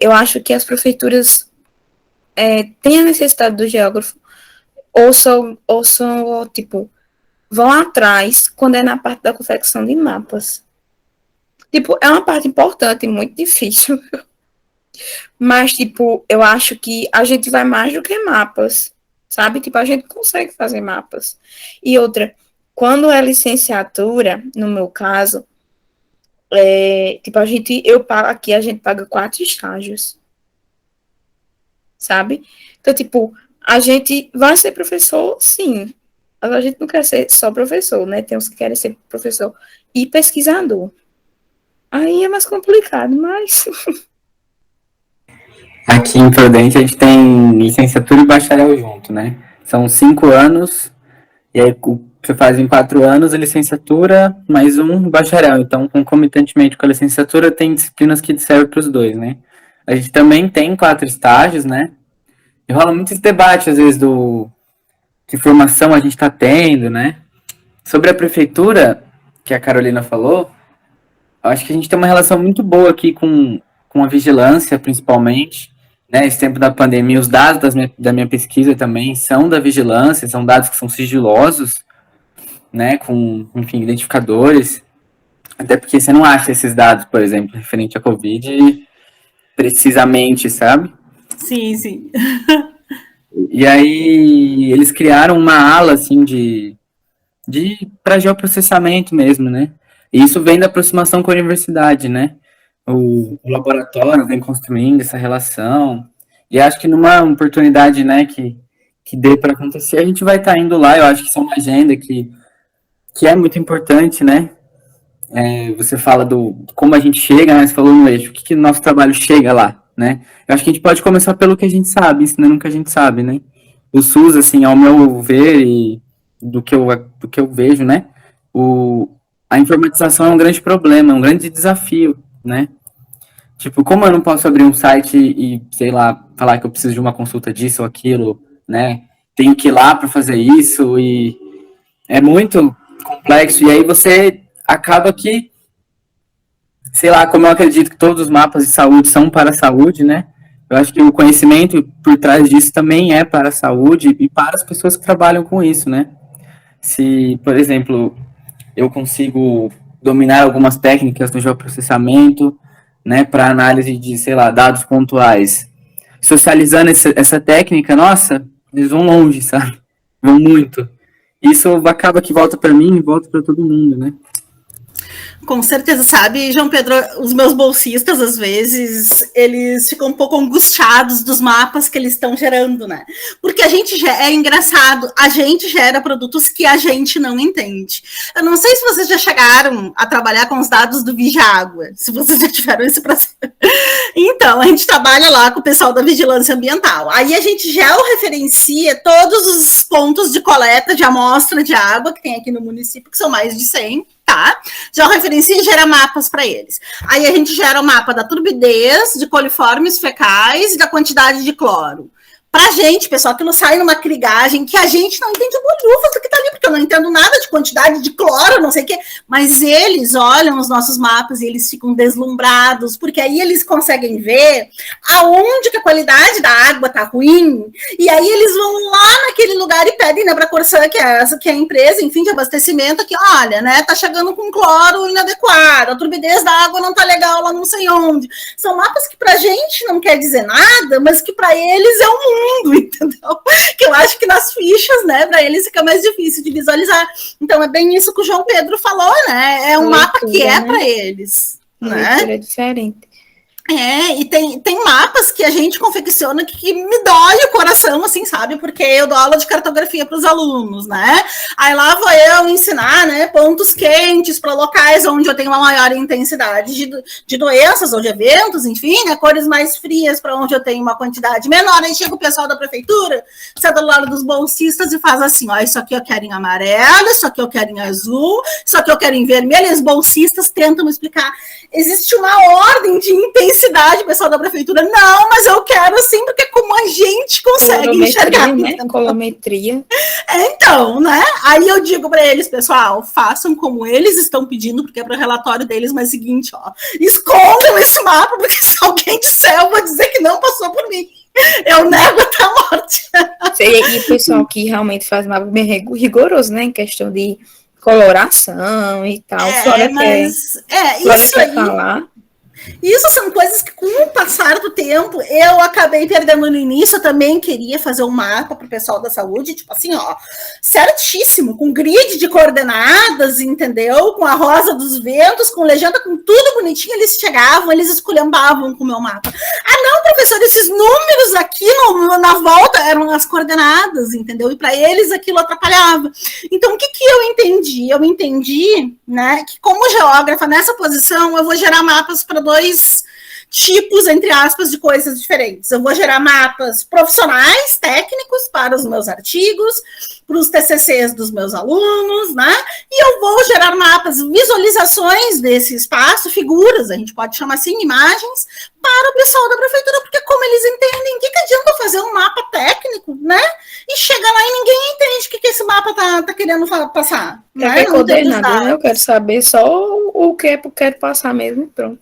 eu acho que as prefeituras têm a necessidade do geógrafo, ou são, tipo, vão atrás quando é na parte da confecção de mapas. Tipo, é uma parte importante, muito difícil. Mas, tipo, eu acho que a gente vai mais do que mapas, sabe? Tipo, a gente consegue fazer mapas. E outra, quando é licenciatura, no meu caso, tipo, a gente paga 4 estágios, sabe? Então, tipo, a gente vai ser professor, sim. Mas a gente não quer ser só professor, né? Tem uns que querem ser professor e pesquisador. Aí é mais complicado, mas... Aqui em Prudente a gente tem licenciatura e bacharel junto, né? São 5 anos, e aí você faz em 4 anos a licenciatura, mais um bacharel. Então, concomitantemente com a licenciatura, tem disciplinas que servem para os dois, né? A gente também tem 4 estágios, né? E rola muito esse debate, às vezes, que formação a gente está tendo, né? Sobre a prefeitura, que a Carolina falou, eu acho que a gente tem uma relação muito boa aqui com a vigilância, principalmente, né? Esse tempo da pandemia, os dados da minha pesquisa também são da vigilância, são dados que são sigilosos, né? Com, enfim, identificadores. Até porque você não acha esses dados, por exemplo, referente à Covid, precisamente, sabe? Sim, sim. E aí eles criaram uma ala, assim, para geoprocessamento mesmo, né? E isso vem da aproximação com a universidade, né? O laboratório vem construindo essa relação. E acho que numa oportunidade, né, que dê para acontecer, a gente vai estar indo lá. Eu acho que isso é uma agenda que é muito importante, né? Você fala do como a gente chega, né? Você falou no eixo, o que o nosso trabalho chega lá, né? Eu acho que a gente pode começar pelo que a gente sabe, ensinando o que a gente sabe, né? O SUS, assim, ao meu ver e do que eu vejo, né? A informatização é um grande problema, é um grande desafio, né? Tipo, como eu não posso abrir um site e, sei lá, falar que eu preciso de uma consulta disso ou aquilo, né? Tenho que ir lá para fazer isso e é muito complexo. E aí você acaba que, sei lá, como eu acredito que todos os mapas de saúde são para a saúde, né? Eu acho que o conhecimento por trás disso também é para a saúde e para as pessoas que trabalham com isso, né? Se, por exemplo, eu consigo dominar algumas técnicas no geoprocessamento, né, para análise de, sei lá, dados pontuais, socializando essa técnica, nossa, eles vão longe, sabe? Vão muito. Isso acaba que volta para mim e volta para todo mundo, né? Com certeza, sabe, João Pedro, os meus bolsistas, às vezes, eles ficam um pouco angustiados dos mapas que eles estão gerando, né? Porque é engraçado, a gente gera produtos que a gente não entende. Eu não sei se vocês já chegaram a trabalhar com os dados do Vigiágua, se vocês já tiveram esse processo. Então, a gente trabalha lá com o pessoal da vigilância ambiental. Aí a gente georreferencia todos os pontos de coleta de amostra de água que tem aqui no município, que são mais de 100, tá? Já referencia e gera mapas para eles. Aí a gente gera o mapa da turbidez, de coliformes fecais e da quantidade de cloro. Pra gente, pessoal, aquilo sai numa crigagem que a gente não entende bolhufas do que tá ali, porque eu não entendo nada de quantidade de cloro, não sei o quê, mas eles olham os nossos mapas e eles ficam deslumbrados, porque aí eles conseguem ver aonde que a qualidade da água tá ruim, e aí eles vão lá naquele lugar e pedem, né, pra Corsã, que é a empresa, enfim, de abastecimento, que olha, né, tá chegando com cloro inadequado, a turbidez da água não tá legal lá não sei onde. São mapas que pra gente não quer dizer nada, mas que pra eles é um mundo, entendeu? Que eu acho que nas fichas, né, para eles fica mais difícil de visualizar. Então é bem isso que o João Pedro falou, né? É um mapa que é para eles, né? É diferente. E tem mapas que a gente confecciona que me dói o coração, assim, sabe? Porque eu dou aula de cartografia para os alunos, né? Aí lá vou eu ensinar, né, pontos quentes para locais onde eu tenho uma maior intensidade de doenças ou de eventos, enfim, né, cores mais frias para onde eu tenho uma quantidade menor. Aí chega o pessoal da prefeitura, senta do lado dos bolsistas e faz assim, ó, isso aqui eu quero em amarelo, isso aqui eu quero em azul, isso aqui eu quero em vermelho, e os bolsistas tentam explicar. Existe uma ordem de intensidade, pessoal da prefeitura, não, mas eu quero assim, porque como a gente consegue enxergar. Né? Colometria. Então, né? Aí eu digo para eles, pessoal, façam como eles estão pedindo, porque é para o relatório deles, mas é o seguinte, ó, escondam esse mapa, porque se alguém disser, eu vou dizer que não passou por mim. Eu nego até a morte. E o pessoal que realmente faz mapa bem rigoroso, né, em questão de coloração e tal. Isso aí. Falar. Isso são coisas que, com o passar do tempo, eu acabei perdendo no início. Eu também queria fazer um mapa para o pessoal da saúde, tipo assim, ó, certíssimo, com grid de coordenadas, entendeu? Com a rosa dos ventos, com legenda, com tudo bonitinho. Eles chegavam, eles esculhambavam com o meu mapa. Ah, não, professor, esses números aqui na volta eram as coordenadas, entendeu? E para eles aquilo atrapalhava. Então, o que eu entendi? Eu entendi, né, que como geógrafa, nessa posição, eu vou gerar mapas para dois tipos, entre aspas, de coisas diferentes. Eu vou gerar mapas profissionais, técnicos, para os meus artigos, para os TCCs dos meus alunos, né? E eu vou gerar mapas, visualizações desse espaço, figuras, a gente pode chamar assim, imagens, para o pessoal da prefeitura, porque como eles entendem, o que adianta eu fazer um mapa técnico, né? E chega lá e ninguém entende o que esse mapa tá querendo passar. Não quer nada, né? Eu quero saber só o que eu quero passar mesmo, pronto.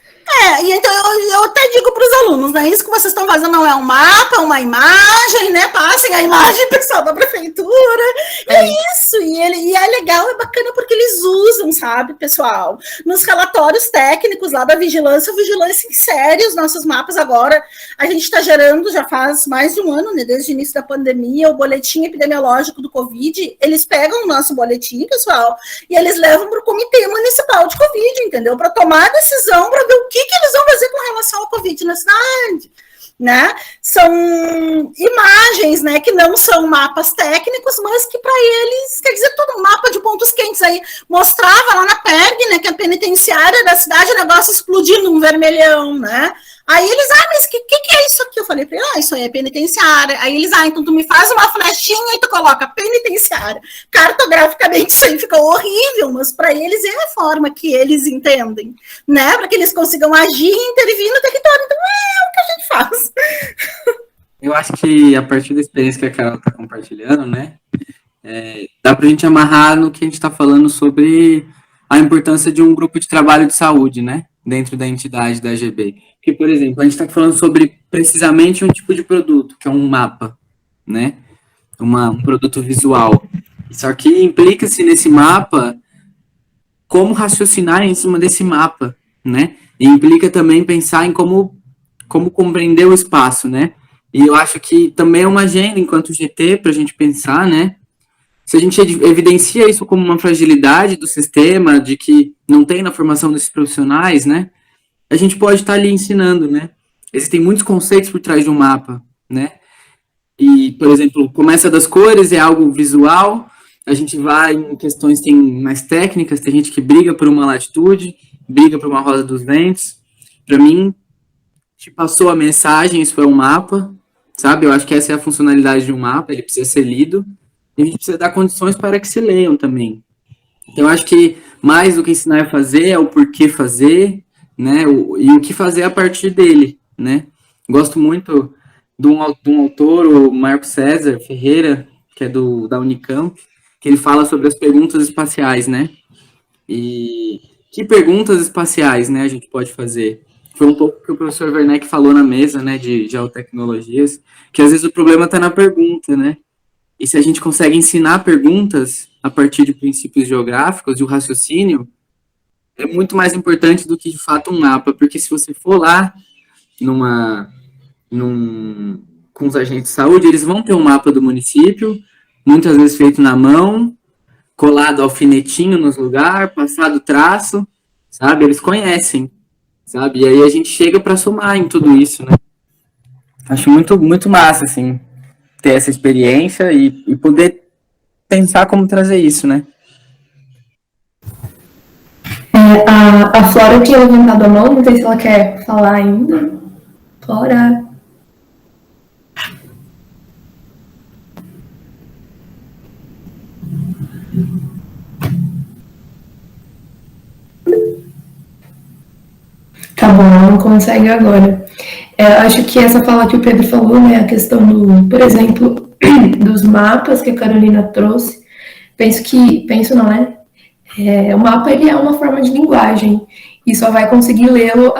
E então eu até digo para os alunos, né? Isso que vocês estão fazendo não é um mapa, é uma imagem, né? Passem a imagem pessoal da prefeitura. É isso, e é legal, é bacana porque eles usam, sabe, pessoal? Nos relatórios técnicos lá da vigilância, a vigilância insere os nossos mapas agora. A gente está gerando, já faz mais de um ano, né? Desde o início da pandemia, o boletim epidemiológico do Covid, eles pegam o nosso boletim, pessoal, e eles levam para o Comitê Municipal de Covid, entendeu? Para tomar a decisão, para ver o que eles vão fazer com relação ao Covid na cidade, né? São imagens, né, que não são mapas técnicos, mas que para eles, quer dizer, todo um mapa de pontos quentes aí, mostrava lá na PERG, né, que é a penitenciária da cidade, o negócio explodindo um vermelhão, né? Aí eles, mas que é isso aqui? Eu falei para ele, isso aí é penitenciária. Aí eles, então tu me faz uma flechinha e tu coloca penitenciária. Cartograficamente isso aí fica horrível, mas para eles é a forma que eles entendem, né? Para que eles consigam agir e intervir no território. Então é o que a gente faz. Eu acho que a partir da experiência que a Carol está compartilhando, né, dá para a gente amarrar no que a gente está falando sobre a importância de um grupo de trabalho de saúde, né, dentro da entidade da AGB. Porque, por exemplo, a gente está falando sobre precisamente um tipo de produto, que é um mapa, né, um produto visual. Só que implica-se nesse mapa como raciocinar em cima desse mapa, né, e implica também pensar em como compreender o espaço, né. E eu acho que também é uma agenda, enquanto GT, para a gente pensar, né, se a gente evidencia isso como uma fragilidade do sistema, de que não tem na formação desses profissionais, né, a gente pode estar ali ensinando, né. Existem muitos conceitos por trás de um mapa, né, e, por exemplo, começa das cores, é algo visual, a gente vai em questões tem mais técnicas, tem gente que briga por uma latitude, briga por uma roda dos ventos. Para mim, te passou a mensagem, isso é um mapa, sabe? Eu acho que essa é a funcionalidade de um mapa, ele precisa ser lido, e a gente precisa dar condições para que se leiam também. Então, eu acho que mais do que ensinar a fazer, é o porquê fazer, né, e o que fazer a partir dele, né. Gosto muito de um autor, o Marco César Ferreira, que é da Unicamp, que ele fala sobre as perguntas espaciais, né, e que perguntas espaciais, né, a gente pode fazer. Foi um pouco que o professor Werneck falou na mesa, né, de geotecnologias, que às vezes o problema está na pergunta, né, e se a gente consegue ensinar perguntas a partir de princípios geográficos, e o raciocínio, é muito mais importante do que, de fato, um mapa, porque se você for lá com os agentes de saúde, eles vão ter um mapa do município, muitas vezes feito na mão, colado alfinetinho nos lugares, passado traço, sabe? Eles conhecem, sabe? E aí a gente chega para somar em tudo isso, né? Acho muito, muito massa, assim, ter essa experiência e poder pensar como trazer isso, né? A Flora tinha levantado a mão, não sei se ela quer falar ainda. Flora. Tá bom, ela não consegue agora. Acho que essa fala que o Pedro falou, né, a questão do, por exemplo, dos mapas que a Carolina trouxe, penso não, né? O mapa ele é uma forma de linguagem e só vai conseguir lê-lo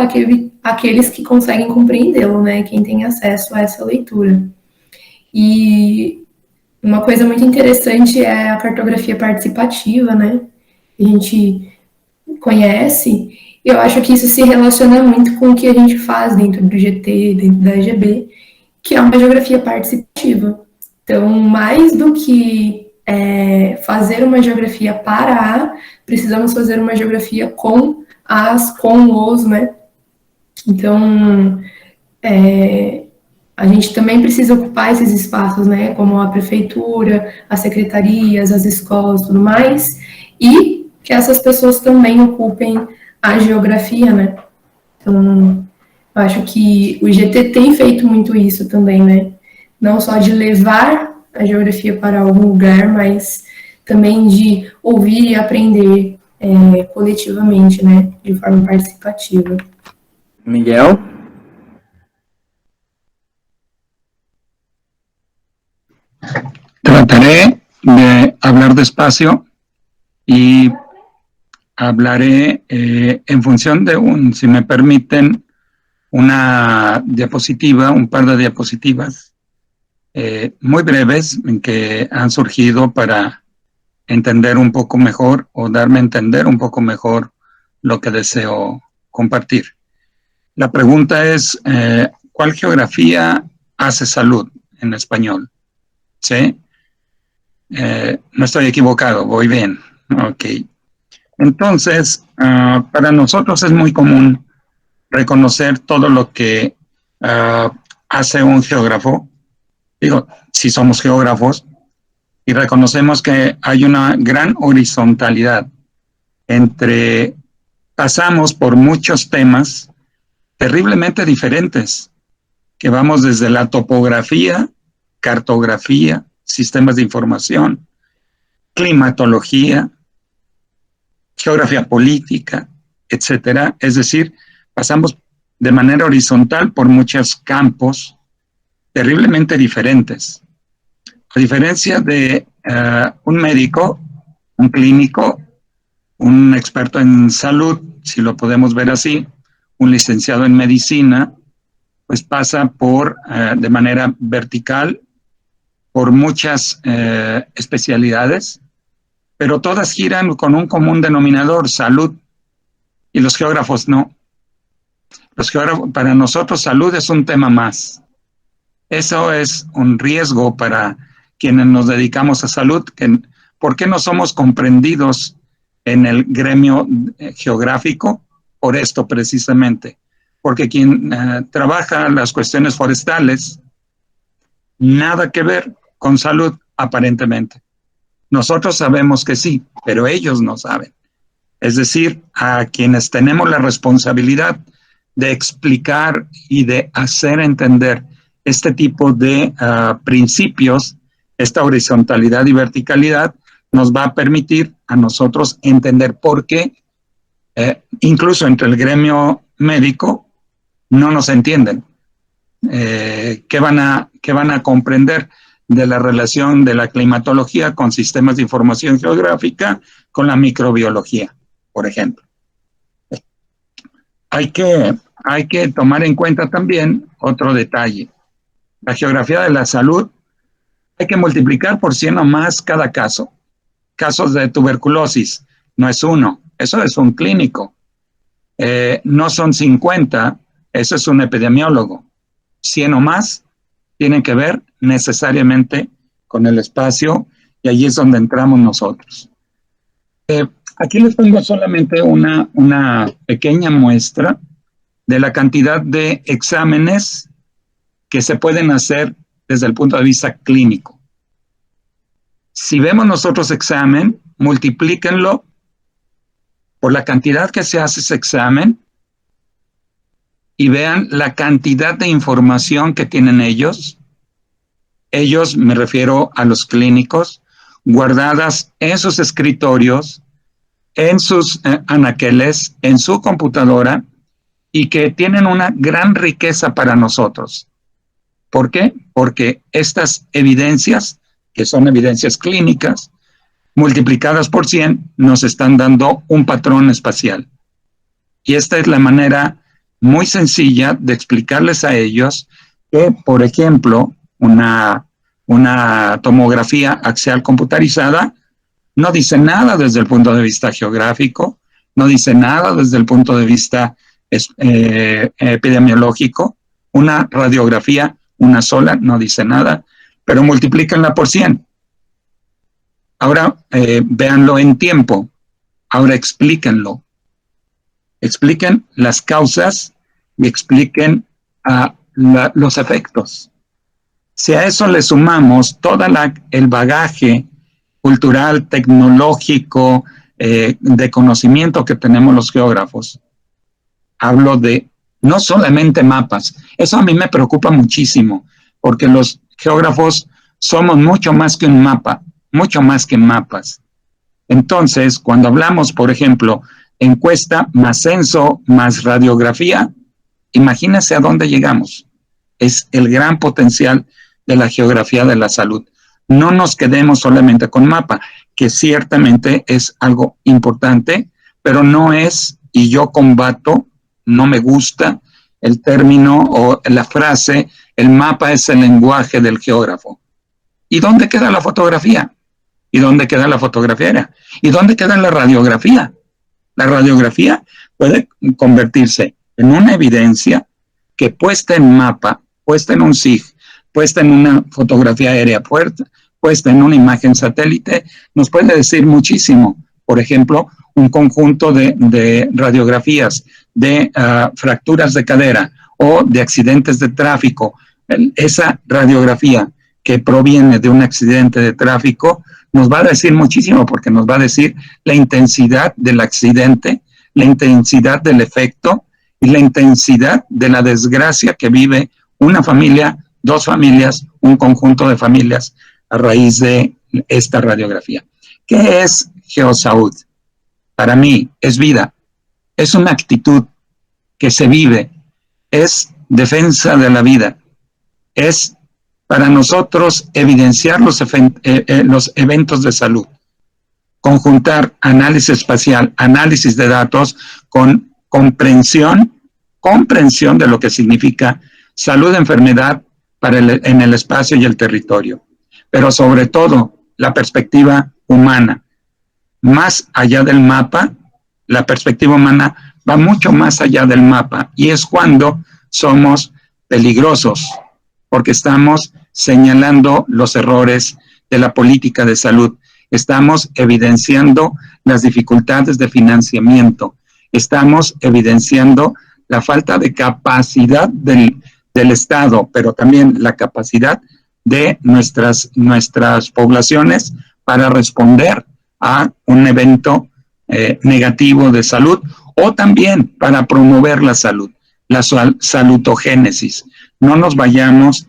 aqueles que conseguem compreendê-lo, né? Quem tem acesso a essa leitura. E uma coisa muito interessante é a cartografia participativa, né? A gente conhece. Eu acho que isso se relaciona muito com o que a gente faz dentro do GT, dentro da AGB, que é uma geografia participativa. Então, mais do que fazer uma geografia para precisamos fazer uma geografia com os, né? Então, a gente também precisa ocupar esses espaços, né? Como a prefeitura, as secretarias, as escolas, tudo mais, e que essas pessoas também ocupem a geografia, né? Então, eu acho que o GT tem feito muito isso também, né? Não só de levar a geografia para algum lugar, mas também de ouvir e aprender coletivamente, né? De forma participativa. Miguel? Trataré de hablar despacio y hablaré en función de si me permiten, una diapositiva, un par de diapositivas muy breves que han surgido para entender un poco mejor o darme a entender un poco mejor lo que deseo compartir. La pregunta es, ¿cuál geografía hace salud en español? ¿Sí? No estoy equivocado, voy bien. Ok. Entonces, para nosotros es muy común reconocer todo lo que hace un geógrafo. Digo, si somos geógrafos, y reconocemos que hay una gran horizontalidad entre, pasamos por muchos temas terriblemente diferentes, que vamos desde la topografía, cartografía, sistemas de información, climatología, geografía política, etcétera. Es decir, pasamos de manera horizontal por muchos campos terriblemente diferentes. A diferencia de un médico, un clínico, un experto en salud, si lo podemos ver así, un licenciado en medicina, pues pasa por, de manera vertical, por muchas especialidades, pero todas giran con un común denominador, salud, y los geógrafos no. Los geógrafos, para nosotros salud es un tema más. Eso es un riesgo para quienes nos dedicamos a salud. ¿Por qué no somos comprendidos en el gremio geográfico? Por esto precisamente. Porque quien trabaja las cuestiones forestales, nada que ver con salud aparentemente. Nosotros sabemos que sí, pero ellos no saben. Es decir, a quienes tenemos la responsabilidad de explicar y de hacer entender este tipo de principios, esta horizontalidad y verticalidad, nos va a permitir a nosotros entender por qué, incluso entre el gremio médico, no nos entienden. ¿Qué van a comprender de la relación de la climatología con sistemas de información geográfica, con la microbiología, por ejemplo? Hay que tomar en cuenta también otro detalle. La geografía de la salud hay que multiplicar por 100 o más cada caso. Casos de tuberculosis, no es uno, eso es un clínico. No son 50, eso es un epidemiólogo. 100 o más tienen que ver necesariamente con el espacio y allí es donde entramos nosotros. Aquí les pongo solamente una pequeña muestra de la cantidad de exámenes que se pueden hacer desde el punto de vista clínico. Si vemos nosotros examen, multiplíquenlo por la cantidad que se hace ese examen y vean la cantidad de información que tienen ellos. Ellos, me refiero a los clínicos, guardadas en sus escritorios, en sus anaqueles, en su computadora, y que tienen una gran riqueza para nosotros. ¿Por qué? Porque estas evidencias, que son evidencias clínicas, multiplicadas por 100, nos están dando un patrón espacial. Y esta es la manera muy sencilla de explicarles a ellos que, por ejemplo, una tomografía axial computarizada no dice nada desde el punto de vista geográfico, no dice nada desde el punto de vista epidemiológico. Una radiografía, una sola, no dice nada, pero multiplíquenla por 100. Ahora véanlo en tiempo. Ahora explíquenlo. Expliquen las causas y expliquen los efectos. Si a eso le sumamos todo el bagaje cultural, tecnológico, de conocimiento que tenemos los geógrafos, hablo de no solamente mapas. Eso a mí me preocupa muchísimo, porque los geógrafos somos mucho más que un mapa, mucho más que mapas. Entonces, cuando hablamos, por ejemplo, encuesta más censo más radiografía, imagínense a dónde llegamos. Es el gran potencial de la geografía de la salud. No nos quedemos solamente con mapa, que ciertamente es algo importante pero no es, y yo combato, no me gusta el término o la frase, el mapa es el lenguaje del geógrafo. ¿Y dónde queda la fotografía? ¿Y dónde queda la fotografiera? ¿Y dónde queda la radiografía? La radiografía puede convertirse en una evidencia que puesta en mapa, puesta en un SIG, puesta en una fotografía aérea puesta en una imagen satélite, nos puede decir muchísimo. Por ejemplo, un conjunto de radiografías de fracturas de cadera o de accidentes de tráfico. Esa radiografía que proviene de un accidente de tráfico nos va a decir muchísimo, porque nos va a decir la intensidad del accidente, la intensidad del efecto y la intensidad de la desgracia que vive una familia, dos familias, un conjunto de familias a raíz de esta radiografía. ¿Qué es Geosalud? Para mí es vida, es una actitud que se vive, es defensa de la vida, es para nosotros evidenciar los eventos de salud, conjuntar análisis espacial, análisis de datos con comprensión de lo que significa salud, enfermedad en el espacio y el territorio, pero sobre todo la perspectiva humana. Más allá del mapa, la perspectiva humana va mucho más allá del mapa, y es cuando somos peligrosos, porque estamos señalando los errores de la política de salud, estamos evidenciando las dificultades de financiamiento, estamos evidenciando la falta de capacidad del Estado, pero también la capacidad de nuestras poblaciones para responder a un evento negativo de salud, o también para promover la salud, la salutogénesis. No nos vayamos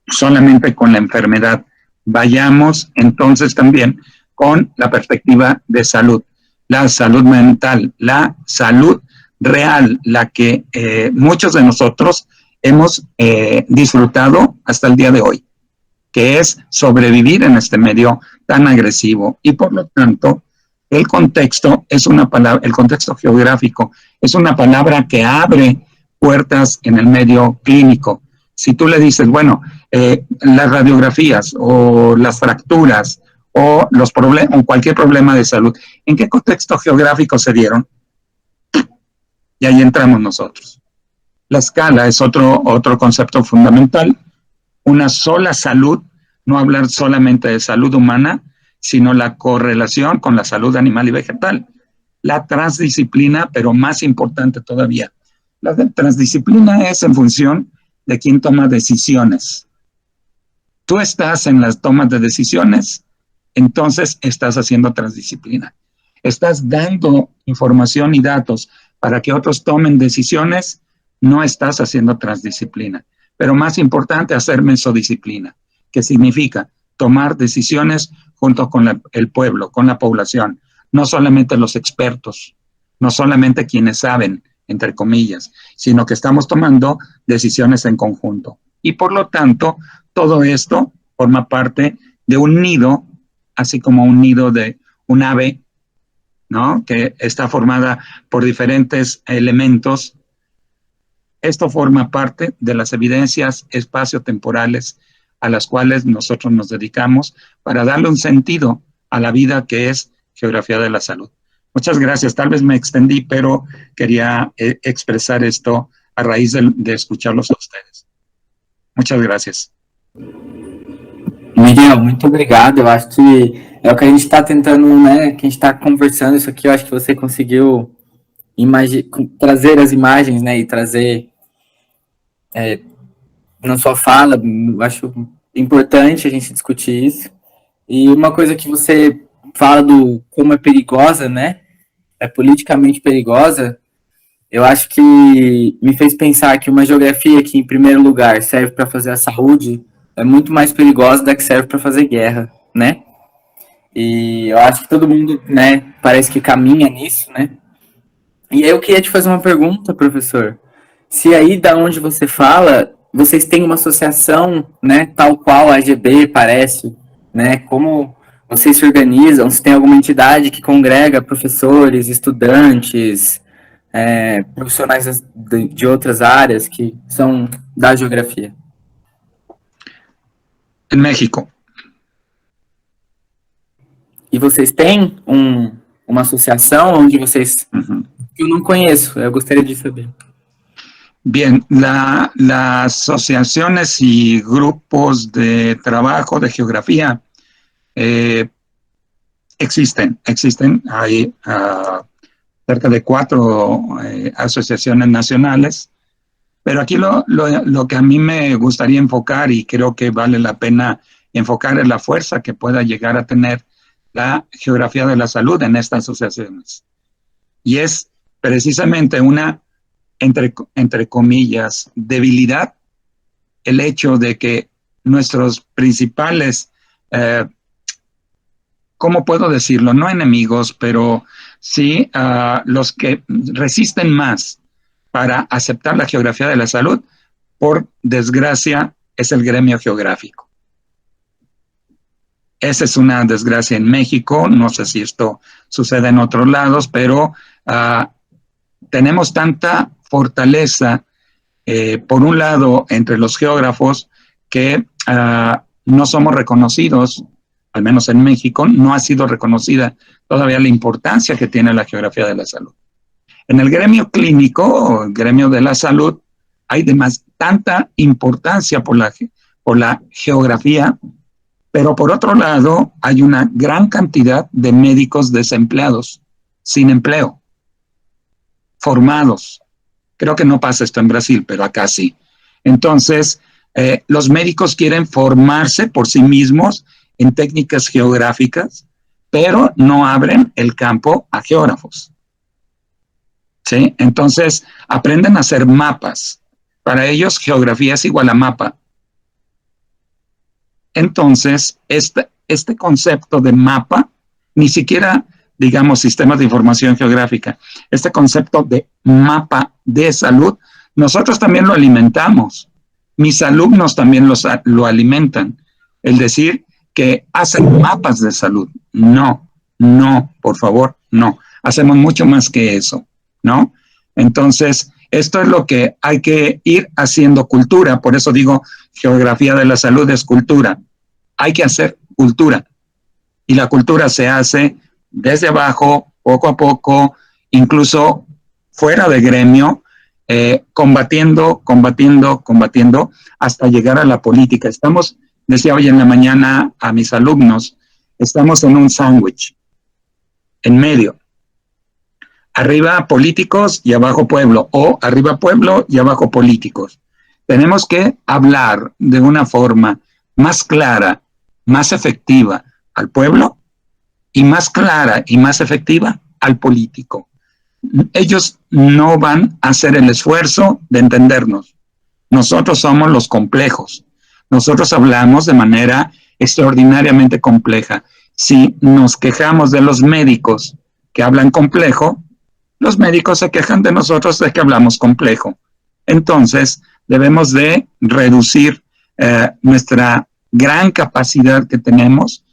solamente con la enfermedad, vayamos entonces también con la perspectiva de salud, la salud mental, la salud real, la que muchos de nosotros hemos disfrutado hasta el día de hoy, que es sobrevivir en este medio tan agresivo. Y por lo tanto, el contexto es una palabra, el contexto geográfico es una palabra que abre puertas en el medio clínico. Si tú le dices, bueno, las radiografías o las fracturas o los problemas, o cualquier problema de salud, ¿en qué contexto geográfico se dieron? Y ahí entramos nosotros. La escala es otro concepto fundamental. Una sola salud, no hablar solamente de salud humana, sino la correlación con la salud animal y vegetal. La transdisciplina, pero más importante todavía, la transdisciplina es en función de quién toma decisiones. Tú estás en las tomas de decisiones, entonces estás haciendo transdisciplina. Estás dando información y datos para que otros tomen decisiones, no estás haciendo transdisciplina. Pero más importante, hacer mesodisciplina, que significa tomar decisiones junto con el pueblo, con la población, no solamente los expertos, no solamente quienes saben, entre comillas, sino que estamos tomando decisiones en conjunto. Y por lo tanto, todo esto forma parte de un nido, así como un nido de un ave, ¿no?, que está formada por diferentes elementos. Esto forma parte de las evidencias espaciotemporales a las cuales nosotros nos dedicamos para darle un sentido a la vida, que es geografía de la salud. Muchas gracias. Tal vez me extendí, pero quería expresar esto a raíz de escucharlos a ustedes. Muchas gracias. Miguel, muito obrigado. Eu acho que é o que a gente está tentando, né? Que a gente está conversando isso aqui. Eu acho que você conseguiu trazer as imagens, né? E trazer na sua fala. Eu acho importante a gente discutir isso. E uma coisa que você fala do como é perigosa, né? É politicamente perigosa. Eu acho que me fez pensar que uma geografia que, em primeiro lugar, serve para fazer a saúde é muito mais perigosa da que serve para fazer guerra, né? E eu acho que todo mundo, né, parece que caminha nisso, né? E eu queria te fazer uma pergunta, professor. Se aí da onde você fala, vocês têm uma associação, né, tal qual a AGB parece, né? Como vocês se organizam, se tem alguma entidade que congrega professores, estudantes, profissionais de outras áreas que são da geografia. En México. E vocês têm uma associação onde vocês... Eu não conheço, eu gostaria de saber. Bien, las asociaciones y grupos de trabajo de geografía existen. Hay cerca de 4 asociaciones nacionales, pero aquí lo que a mí me gustaría enfocar, y creo que vale la pena enfocar, es la fuerza que pueda llegar a tener la geografía de la salud en estas asociaciones. Y es precisamente una, entre comillas, debilidad, el hecho de que nuestros principales, ¿cómo puedo decirlo? No enemigos, pero sí los que resisten más para aceptar la geografía de la salud, por desgracia, es el gremio geográfico. Esa es una desgracia en México, no sé si esto sucede en otros lados, pero tenemos tanta fortaleza, por un lado, entre los geógrafos, que no somos reconocidos, al menos en México, no ha sido reconocida todavía la importancia que tiene la geografía de la salud. En el gremio clínico, el gremio de la salud, hay tanta importancia por la geografía, pero por otro lado, hay una gran cantidad de médicos desempleados, sin empleo, formados. Creo que no pasa esto en Brasil, pero acá sí. Entonces, los médicos quieren formarse por sí mismos en técnicas geográficas, pero no abren el campo a geógrafos. ¿Sí? Entonces, aprenden a hacer mapas. Para ellos, geografía es igual a mapa. Entonces, este concepto de mapa, ni siquiera, digamos, sistemas de información geográfica, este concepto de mapa de salud, nosotros también lo alimentamos. Mis alumnos también lo alimentan. El decir que hacen mapas de salud. No, por favor, no. Hacemos mucho más que eso, ¿no? Entonces, esto es lo que hay que ir haciendo cultura. Por eso digo, geografía de la salud es cultura. Hay que hacer cultura. Y la cultura se hace desde abajo, poco a poco, incluso fuera de gremio, combatiendo, hasta llegar a la política. Decía hoy en la mañana a mis alumnos, estamos en un sándwich, en medio. Arriba políticos y abajo pueblo, o arriba pueblo y abajo políticos. Tenemos que hablar de una forma más clara, más efectiva al pueblo y más clara y más efectiva al político. Ellos no van a hacer el esfuerzo de entendernos. Nosotros somos los complejos. Nosotros hablamos de manera extraordinariamente compleja. Si nos quejamos de los médicos que hablan complejo, los médicos se quejan de nosotros de que hablamos complejo. Entonces, debemos de reducir nuestra gran capacidad que tenemos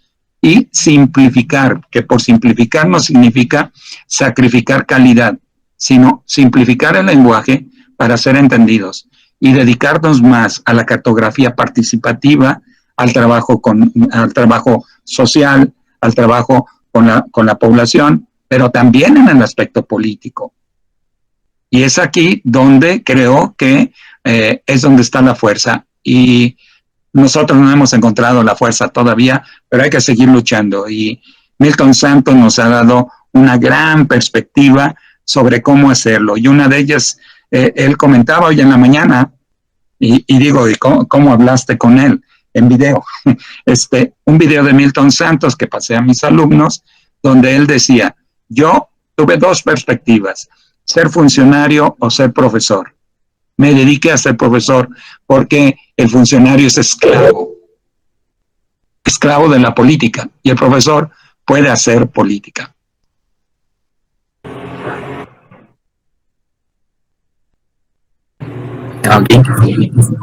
y simplificar, que por simplificar no significa sacrificar calidad, sino simplificar el lenguaje para ser entendidos y dedicarnos más a la cartografía participativa, al trabajo social, al trabajo con la población, pero también en el aspecto político. Y es aquí donde creo que es donde está la fuerza. Y nosotros no hemos encontrado la fuerza todavía, pero hay que seguir luchando. Y Milton Santos nos ha dado una gran perspectiva sobre cómo hacerlo. Y una de ellas, él comentaba hoy en la mañana, y digo, ¿y cómo hablaste con él? En video. Un video de Milton Santos que pasé a mis alumnos, donde él decía, yo tuve 2 perspectivas, ser funcionario o ser profesor. Me dediqué a ser profesor porque el funcionario es esclavo de la política, y el profesor puede hacer política. ¿Alguien?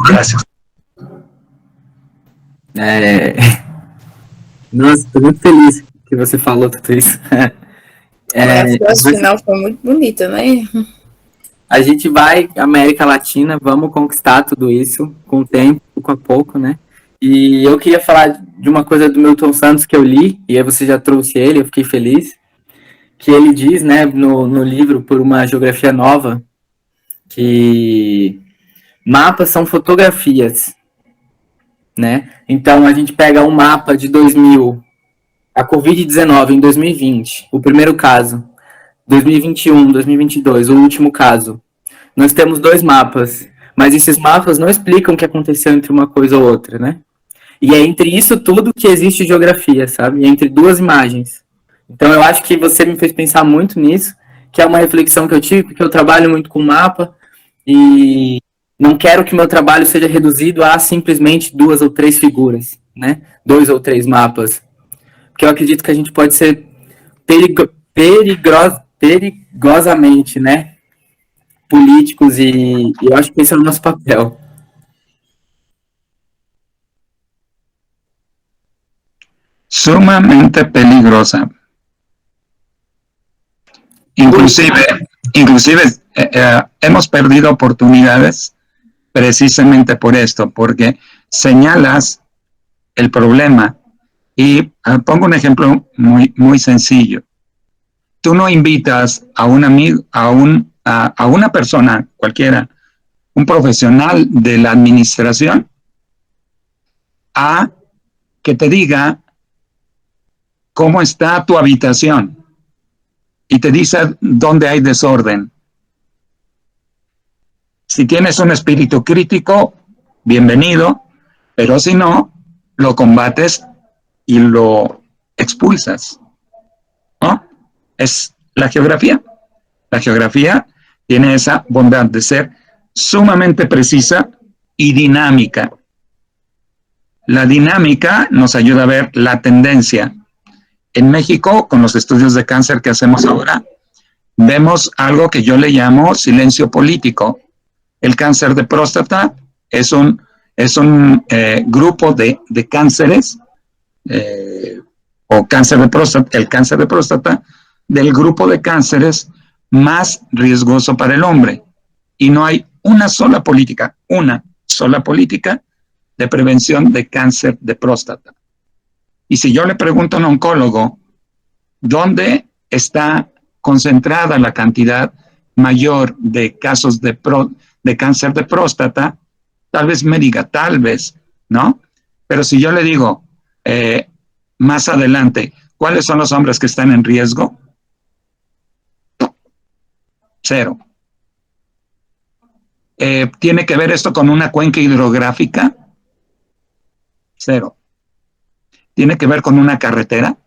Gracias. Nossa, tô muito feliz que você falou tudo isso. A frase final foi muito bonita, né? A gente vai, América Latina, vamos conquistar tudo isso com o tempo, pouco a pouco, né? E eu queria falar de uma coisa do Milton Santos que eu li, e aí você já trouxe ele, eu fiquei feliz, que ele diz, né, no livro Por uma Geografia Nova, que mapas são fotografias, né? Então a gente pega um mapa de 2000, a Covid-19 em 2020, o primeiro caso, 2021, 2022, o último caso. Nós temos 2 mapas, mas esses mapas não explicam o que aconteceu entre uma coisa ou outra, né? E é entre isso tudo que existe geografia, sabe? É entre 2 imagens. Então eu acho que você me fez pensar muito nisso, que é uma reflexão que eu tive, porque eu trabalho muito com mapa e não quero que meu trabalho seja reduzido a simplesmente 2 ou 3 figuras, né? 2 ou 3 mapas. Porque eu acredito que a gente pode ser perigosamente, né? Políticos e eu acho que esse é o nosso papel. Sumamente peligrosa. Inclusive hemos perdido oportunidades precisamente por esto, porque señalas el problema y pongo un ejemplo muy sencillo. Tú no invitas a un amigo, a una persona cualquiera, un profesional de la administración, a que te diga cómo está tu habitación y te dice dónde hay desorden. Si tienes un espíritu crítico, bienvenido, pero si no, lo combates y lo expulsas, ¿no? Es la geografía. La geografía tiene esa bondad de ser sumamente precisa y dinámica. La dinámica nos ayuda a ver la tendencia. En México, con los estudios de cáncer que hacemos ahora, vemos algo que yo le llamo silencio político. El cáncer de próstata es un grupo de cánceres, o cáncer de próstata, el cáncer de próstata, del grupo de cánceres más riesgoso para el hombre. Y no hay una sola política de prevención de cáncer de próstata. Y si yo le pregunto a un oncólogo, ¿dónde está concentrada la cantidad mayor de casos de cáncer de próstata? Tal vez me diga, tal vez, ¿no? Pero si yo le digo más adelante, ¿cuáles son los hombres que están en riesgo? 0. ¿Tiene que ver esto con una cuenca hidrográfica? 0. ¿Tiene que ver con una carretera?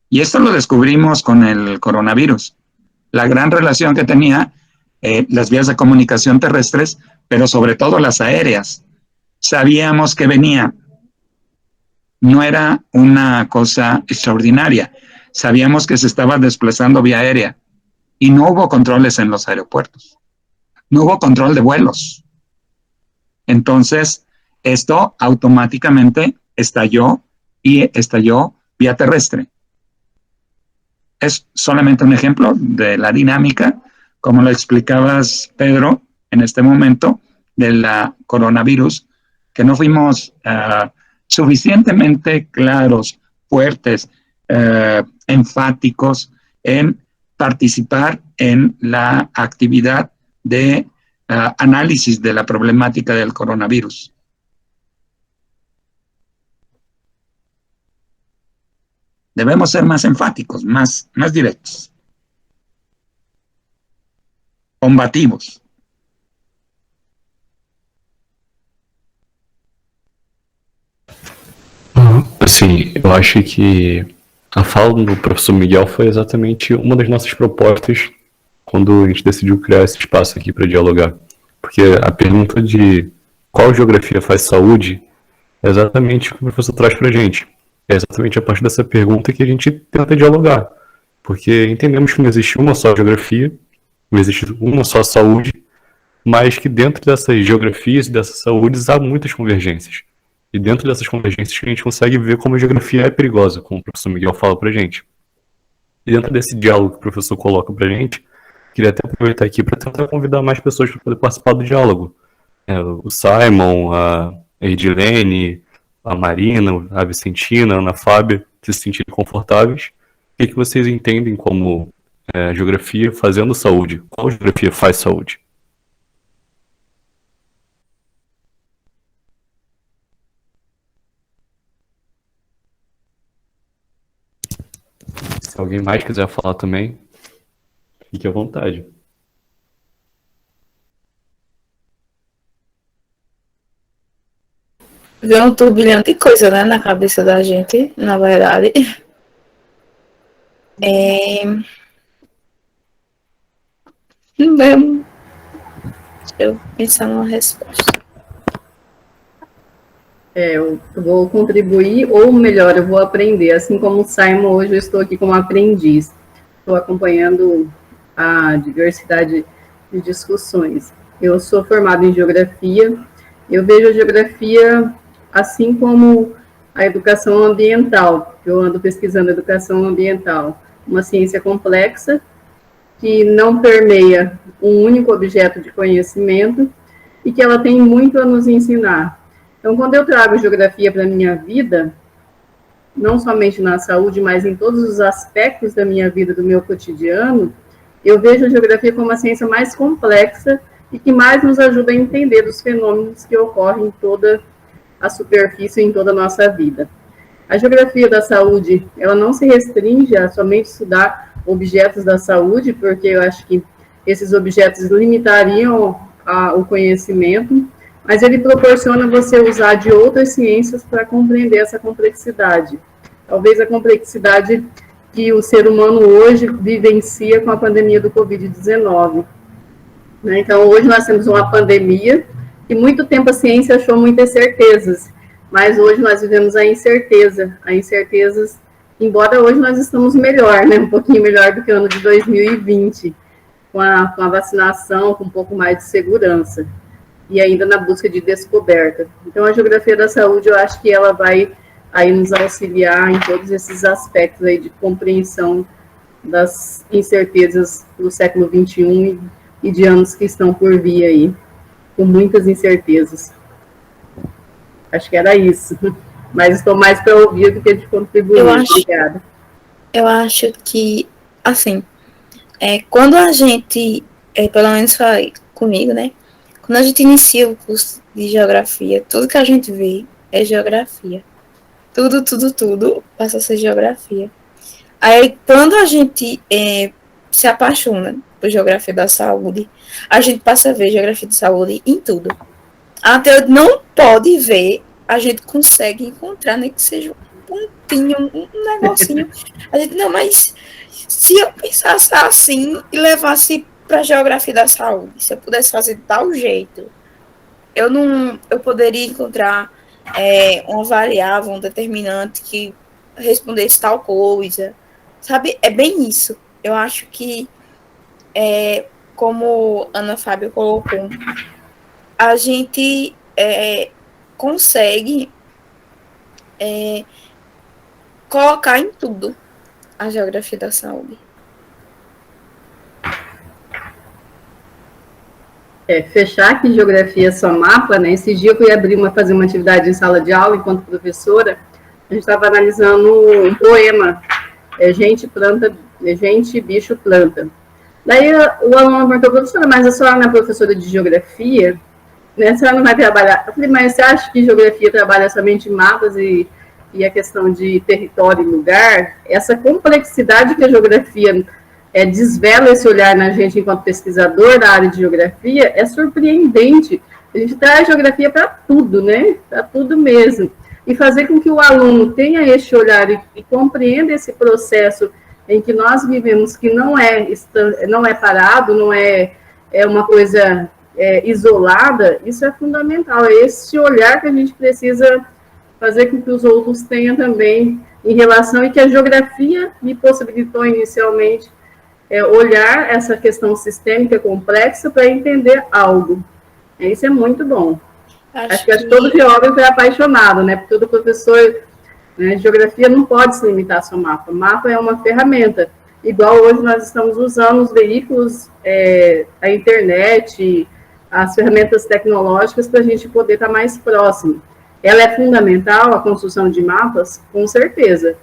Y esto lo descubrimos con el coronavirus. La gran relación que tenía las vías de comunicación terrestres, pero sobre todo las aéreas. Sabíamos que venía. No era una cosa extraordinaria. Sabíamos que se estaba desplazando vía aérea. Y no hubo controles en los aeropuertos. No hubo control de vuelos. Entonces, esto automáticamente estalló vía terrestre. Es solamente un ejemplo de la dinámica, como lo explicabas, Pedro, en este momento, de la coronavirus, que no fuimos suficientemente claros, fuertes, enfáticos en participar en la actividad de análisis de la problemática del coronavirus. Debemos ser más enfáticos, más directos, combativos. Assim, eu acho que a fala do professor Miguel foi exatamente uma das nossas propostas quando a gente decidiu criar esse espaço aqui para dialogar. Porque a pergunta de qual geografia faz saúde é exatamente o que o professor traz para a gente. É exatamente a partir dessa pergunta que a gente tenta dialogar. Porque entendemos que não existe uma só geografia, não existe uma só saúde, mas que dentro dessas geografias e dessas saúdes há muitas convergências. E dentro dessas convergências que a gente consegue ver como a geografia é perigosa, como o professor Miguel fala pra gente. E dentro desse diálogo que o professor coloca pra gente, queria até aproveitar aqui para tentar convidar mais pessoas para poder participar do diálogo. O Simon, a Edilene, a Marina, a Vicentina, a Ana Fábia, se sentirem confortáveis. O que vocês entendem como geografia fazendo saúde? Qual geografia faz saúde? Se alguém mais quiser falar também, fique à vontade. Vê um turbilhão de coisa, né, na cabeça da gente, na verdade. Deixa eu pensar numa resposta. Eu vou contribuir, ou melhor, eu vou aprender. Assim como o Simon, hoje eu estou aqui como aprendiz. Estou acompanhando a diversidade de discussões. Eu sou formada em geografia. Eu vejo a geografia assim como a educação ambiental. Eu ando pesquisando educação ambiental. Uma ciência complexa que não permeia um único objeto de conhecimento e que ela tem muito a nos ensinar. Então, quando eu trago geografia para a minha vida, não somente na saúde, mas em todos os aspectos da minha vida, do meu cotidiano, eu vejo a geografia como a ciência mais complexa e que mais nos ajuda a entender os fenômenos que ocorrem em toda a superfície, em toda a nossa vida. A geografia da saúde, ela não se restringe a somente estudar objetos da saúde, porque eu acho que esses objetos limitariam o conhecimento, mas ele proporciona você usar de outras ciências para compreender essa complexidade. Talvez a complexidade que o ser humano hoje vivencia com a pandemia do Covid-19. Então, hoje nós temos uma pandemia e muito tempo a ciência achou muitas certezas, mas hoje nós vivemos a incertezas, embora hoje nós estamos melhor, né, um pouquinho melhor do que o ano de 2020, com a vacinação, com um pouco mais de segurança, e ainda na busca de descoberta. Então, a geografia da saúde, eu acho que ela vai aí nos auxiliar em todos esses aspectos aí de compreensão das incertezas do século XXI e de anos que estão por vir aí, com muitas incertezas. Acho que era isso. Mas estou mais para ouvir do que de contribuir. Obrigada. Eu acho que, assim, quando a gente, pelo menos foi comigo, né? Quando a gente inicia o curso de geografia, tudo que a gente vê é geografia. Tudo passa a ser geografia. Aí, quando a gente se apaixona por geografia da saúde, a gente passa a ver geografia da saúde em tudo. Até não pode ver, a gente consegue encontrar, nem que seja um pontinho, um negocinho. A gente, não, mas se eu pensasse assim e levasse para a geografia da saúde, se eu pudesse fazer de tal jeito, eu poderia encontrar uma variável, um determinante que respondesse tal coisa, sabe? É bem isso. Eu acho que, como Ana Fábia colocou, a gente consegue colocar em tudo a geografia da saúde. Fechar aqui geografia só mapa, né? Esse dia eu fui fazer uma atividade em sala de aula enquanto professora, a gente estava analisando um poema, gente, bicho, planta. Daí o aluno perguntou, professora, mas a senhora não é professora de geografia? Né? A senhora não vai trabalhar? Eu falei, mas você acha que geografia trabalha somente em mapas e a questão de território e lugar? Essa complexidade que a geografia desvela esse olhar na gente enquanto pesquisador da área de geografia é surpreendente. A gente traz geografia para tudo, né? Para tudo mesmo. E fazer com que o aluno tenha esse olhar e compreenda esse processo em que nós vivemos, que não é parado, não é uma coisa isolada, isso é fundamental. É esse olhar que a gente precisa fazer com que os outros tenham também em relação, e que a geografia me possibilitou inicialmente olhar essa questão sistêmica complexa para entender algo. Isso é muito bom. Acho que todo geógrafo é apaixonado, né? Porque todo professor, né, de geografia não pode se limitar só ao mapa. O mapa é uma ferramenta. Igual hoje nós estamos usando os veículos, a internet, as ferramentas tecnológicas para a gente poder estar mais próximo. Ela é fundamental, a construção de mapas, com certeza.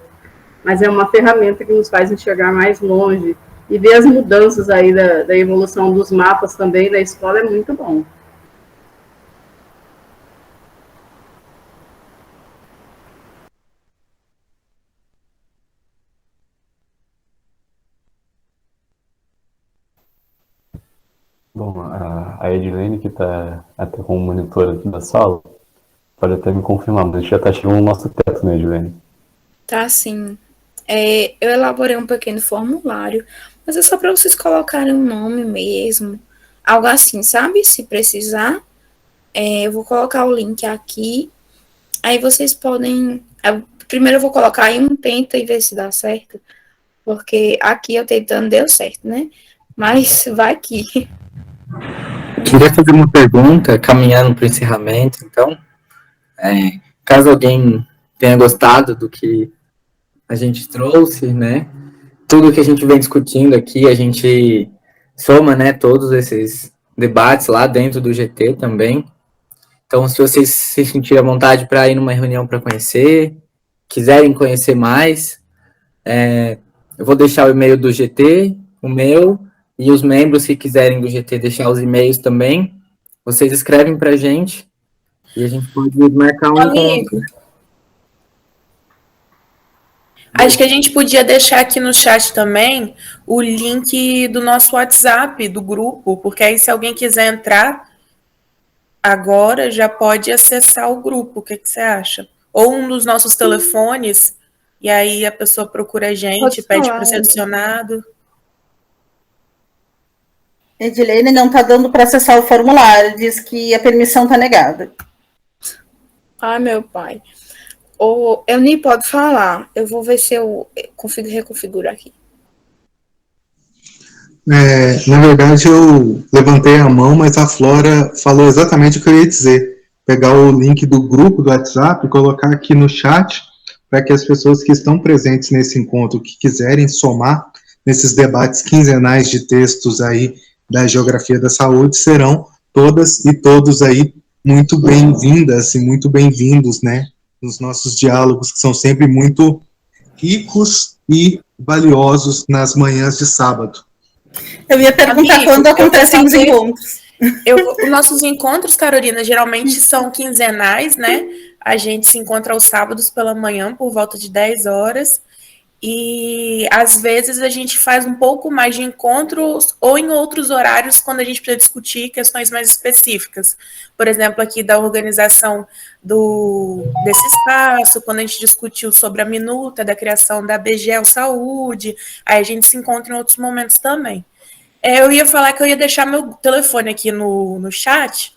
Mas é uma ferramenta que nos faz enxergar mais longe. E ver as mudanças aí da evolução dos mapas também na escola é muito bom. Bom, a Edilene, que está até como monitora aqui da sala, pode até me confirmar, mas já está chegando no nosso teto, né, Edilene? Tá, sim. Eu elaborei um pequeno formulário, mas é só para vocês colocarem um nome mesmo, algo assim, sabe? Se precisar, eu vou colocar o link aqui, aí vocês podem... primeiro eu vou colocar aí tenta e ver se dá certo, porque aqui eu tentando deu certo, né? Mas vai que... Queria fazer uma pergunta, caminhando para o encerramento, então. Caso alguém tenha gostado do que a gente trouxe, né? Tudo que a gente vem discutindo aqui, a gente soma, né? Todos esses debates lá dentro do GT também. Então, se vocês se sentirem à vontade para ir numa reunião para conhecer, quiserem conhecer mais, eu vou deixar o e-mail do GT, o meu, e os membros que quiserem do GT deixar os e-mails também. Vocês escrevem para a gente e a gente pode marcar um encontro. Acho que a gente podia deixar aqui no chat também o link do nosso WhatsApp, do grupo, porque aí se alguém quiser entrar agora, já pode acessar o grupo. O que você acha? Ou um dos nossos telefones, e aí a pessoa procura a gente, pede para ser adicionado. Edilene não está dando para acessar o formulário, diz que a permissão está negada. Ai, meu pai. Eu nem pode falar. Eu vou ver se eu reconfiguro aqui. Na verdade, eu levantei a mão, mas a Flora falou exatamente o que eu ia dizer. Pegar o link do grupo do WhatsApp e colocar aqui no chat para que as pessoas que estão presentes nesse encontro, que quiserem somar nesses debates quinzenais de textos aí da Geografia da Saúde, serão todas e todos aí muito bem-vindas e muito bem-vindos, né, nos nossos diálogos, que são sempre muito ricos e valiosos nas manhãs de sábado. Eu ia perguntar quando acontecem os encontros. Os nossos encontros, Carolina, geralmente são quinzenais, né? A gente se encontra aos sábados pela manhã, por volta de 10 horas. E, às vezes, a gente faz um pouco mais de encontros ou em outros horários, quando a gente precisa discutir questões mais específicas. Por exemplo, aqui da organização desse espaço, quando a gente discutiu sobre a minuta da criação da BGEL Saúde, aí a gente se encontra em outros momentos também. Eu ia falar que eu ia deixar meu telefone aqui no chat,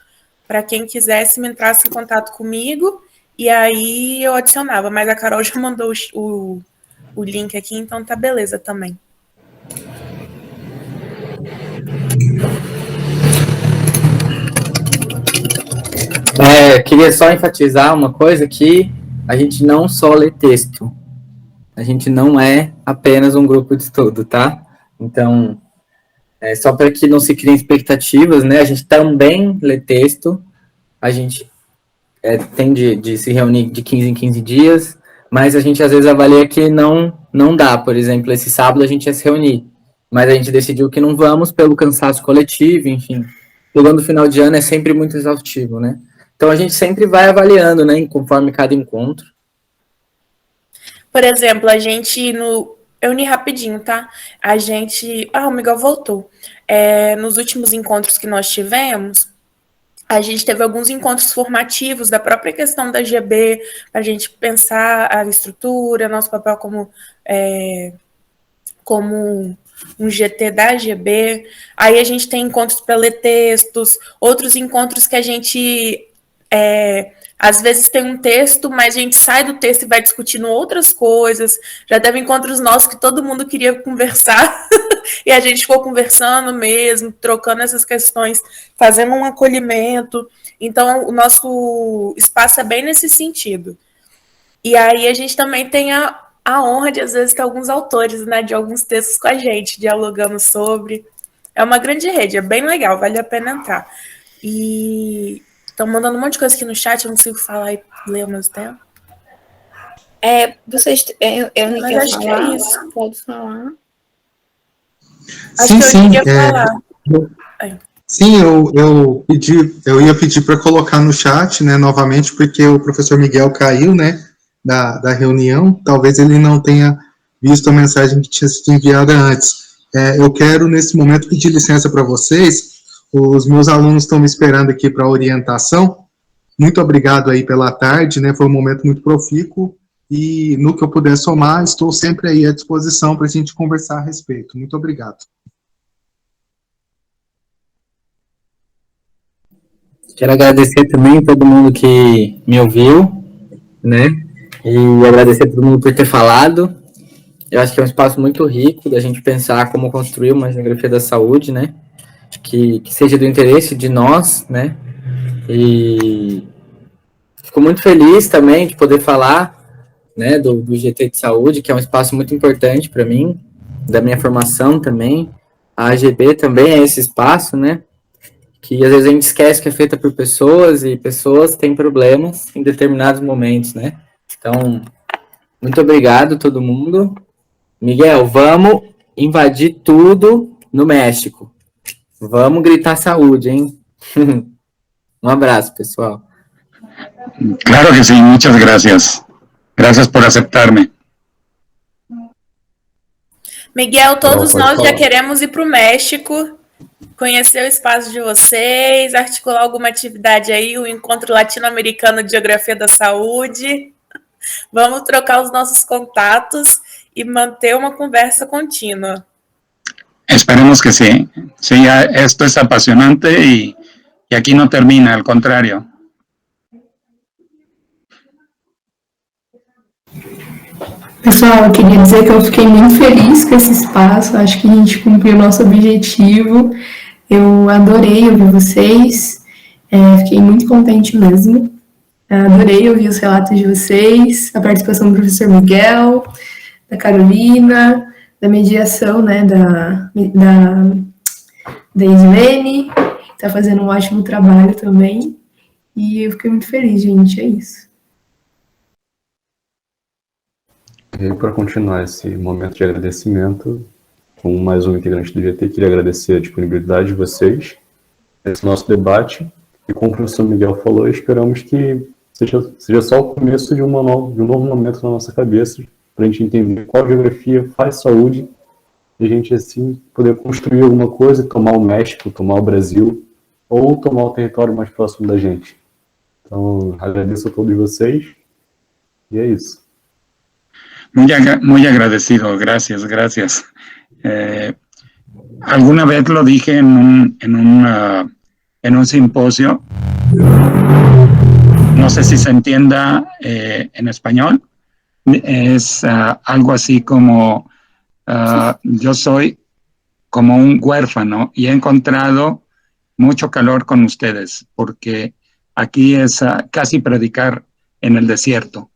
para quem quisesse me entrasse em contato comigo, e aí eu adicionava, mas a Carol já mandou o link aqui, então tá beleza também. Queria só enfatizar uma coisa, que a gente não só lê texto. A gente não é apenas um grupo de estudo, tá? Então, só para que não se criem expectativas, né? A gente também lê texto, a gente tem de se reunir de 15 em 15 dias, mas a gente às vezes avalia que não dá. Por exemplo, esse sábado a gente ia se reunir, mas a gente decidiu que não vamos pelo cansaço coletivo, enfim. Chegando no final de ano é sempre muito exaustivo, né? Então a gente sempre vai avaliando, né, conforme cada encontro. Por exemplo, a gente eu uni rapidinho, tá? A gente... o Miguel voltou. Nos últimos encontros que nós tivemos, a gente teve alguns encontros formativos da própria questão da GB, para a gente pensar a estrutura, nosso papel como um GT da GB. Aí a gente tem encontros para ler textos, outros encontros que a gente Às vezes tem um texto, mas a gente sai do texto e vai discutindo outras coisas. Já teve encontros nossos que todo mundo queria conversar e a gente ficou conversando mesmo, trocando essas questões, fazendo um acolhimento. Então, o nosso espaço é bem nesse sentido. E aí a gente também tem a honra de, às vezes, ter alguns autores, né, de alguns textos com a gente, dialogando sobre. É uma grande rede, é bem legal, vale a pena entrar. E estão mandando um monte de coisa aqui no chat, eu não consigo falar e ler ao mesmo tempo. Eu não quero acho falar. que é isso. Pode falar. Acho que eu queria falar. Sim, eu ia pedir para colocar no chat, né, novamente, porque o professor Miguel caiu, né, da reunião, talvez ele não tenha visto a mensagem que tinha sido enviada antes. Eu quero, nesse momento, pedir licença para vocês. Os meus alunos estão me esperando aqui para orientação. Muito obrigado aí pela tarde, né? Foi um momento muito profícuo e no que eu puder somar, estou sempre aí à disposição para a gente conversar a respeito. Muito obrigado. Quero agradecer também a todo mundo que me ouviu, né? E agradecer a todo mundo por ter falado. Eu acho que é um espaço muito rico da gente pensar como construir uma geografia da saúde, né? Que seja do interesse de nós, né? E fico muito feliz também de poder falar, né, do GT de Saúde, que é um espaço muito importante para mim, da minha formação também. A AGB também é esse espaço, né? Que às vezes a gente esquece que é feita por pessoas e pessoas têm problemas em determinados momentos, né? Então, muito obrigado a todo mundo. Miguel, vamos invadir tudo no México. Vamos gritar saúde, hein? Um abraço, pessoal. Claro que sí, muchas gracias. Gracias por aceptarme. Miguel, todos nós já queremos ir para o México, conhecer o espaço de vocês, articular alguma atividade aí, o Encontro Latino-Americano de Geografia da Saúde. Vamos trocar os nossos contatos e manter uma conversa contínua. Esperemos que sí. Sí, esto es apasionante y aquí no termina, al contrario. Pessoal, eu queria dizer que eu fiquei muito feliz com esse espaço, acho que a gente cumpriu o nosso objetivo, eu adorei ouvir vocês, fiquei muito contente mesmo, adorei ouvir os relatos de vocês, a participação do professor Miguel, da Carolina, da mediação, né, da Islene, que está fazendo um ótimo trabalho também, e eu fiquei muito feliz, gente, é isso. E para continuar esse momento de agradecimento, com mais um integrante do GT, queria agradecer a disponibilidade de vocês, esse nosso debate, e como o professor Miguel falou, esperamos que seja só o começo de um novo momento na nossa cabeça, para a gente entender qual geografia faz saúde, e a gente, assim, poder construir alguma coisa e tomar o México, tomar o Brasil, ou tomar o território mais próximo da gente. Então, agradeço a todos vocês, e é isso. Muy agradecido, gracias. Alguna vez lo dije en un simposio, no sé si se entienda en español, es algo así como yo soy como un huérfano y he encontrado mucho calor con ustedes, porque aquí es casi predicar en el desierto.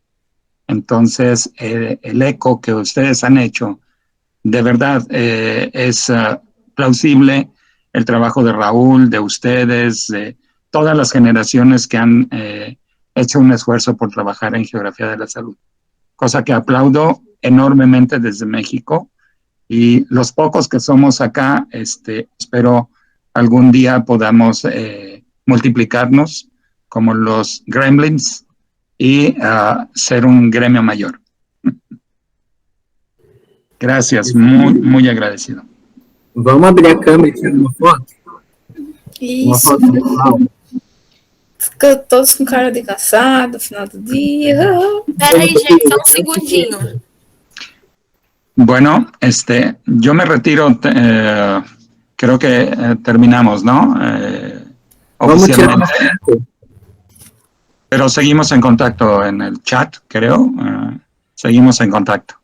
Entonces, el eco que ustedes han hecho, de verdad, es plausible el trabajo de Raúl, de ustedes, de todas las generaciones que han hecho un esfuerzo por trabajar en geografía de la salud. Cosa que aplaudo enormemente desde México. Y los pocos que somos acá, espero algún día podamos multiplicarnos como los gremlins y ser un gremio mayor. Gracias, muy agradecido. Vamos abrir a câmera e tirar uma foto? Isso. Uma foto final. Fica todos com cara de cansado no final do dia. Peraí, gente, só um segundinho. Bueno, yo me retiro, creo que terminamos, ¿no? Vamos tirar uma Oficialmente. foto. Pero seguimos en contacto en el chat, creo. Seguimos en contacto.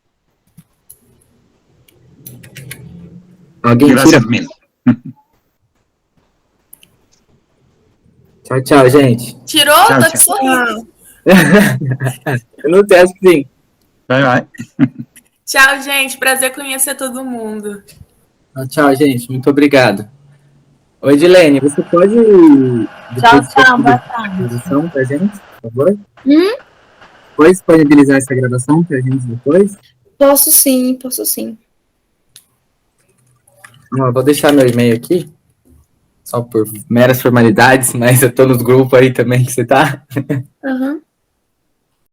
Gracias mil. Tchau, tchau, gente. Tirou? Tchau, Tô tchau. te sorrindo. Eu não sei, acho que sim. Bye, bye. Tchau, gente. Prazer conhecer todo mundo. Tchau, gente. Muito obrigado. Oi, Edilene, você pode... Tchau, tchau. Boa tarde. Gravação pra gente, por favor? Pode disponibilizar essa gravação pra gente depois? Posso sim, posso sim. Vou deixar meu e-mail aqui, só por meras formalidades, mas eu tô nos grupos aí também que você tá. Aham.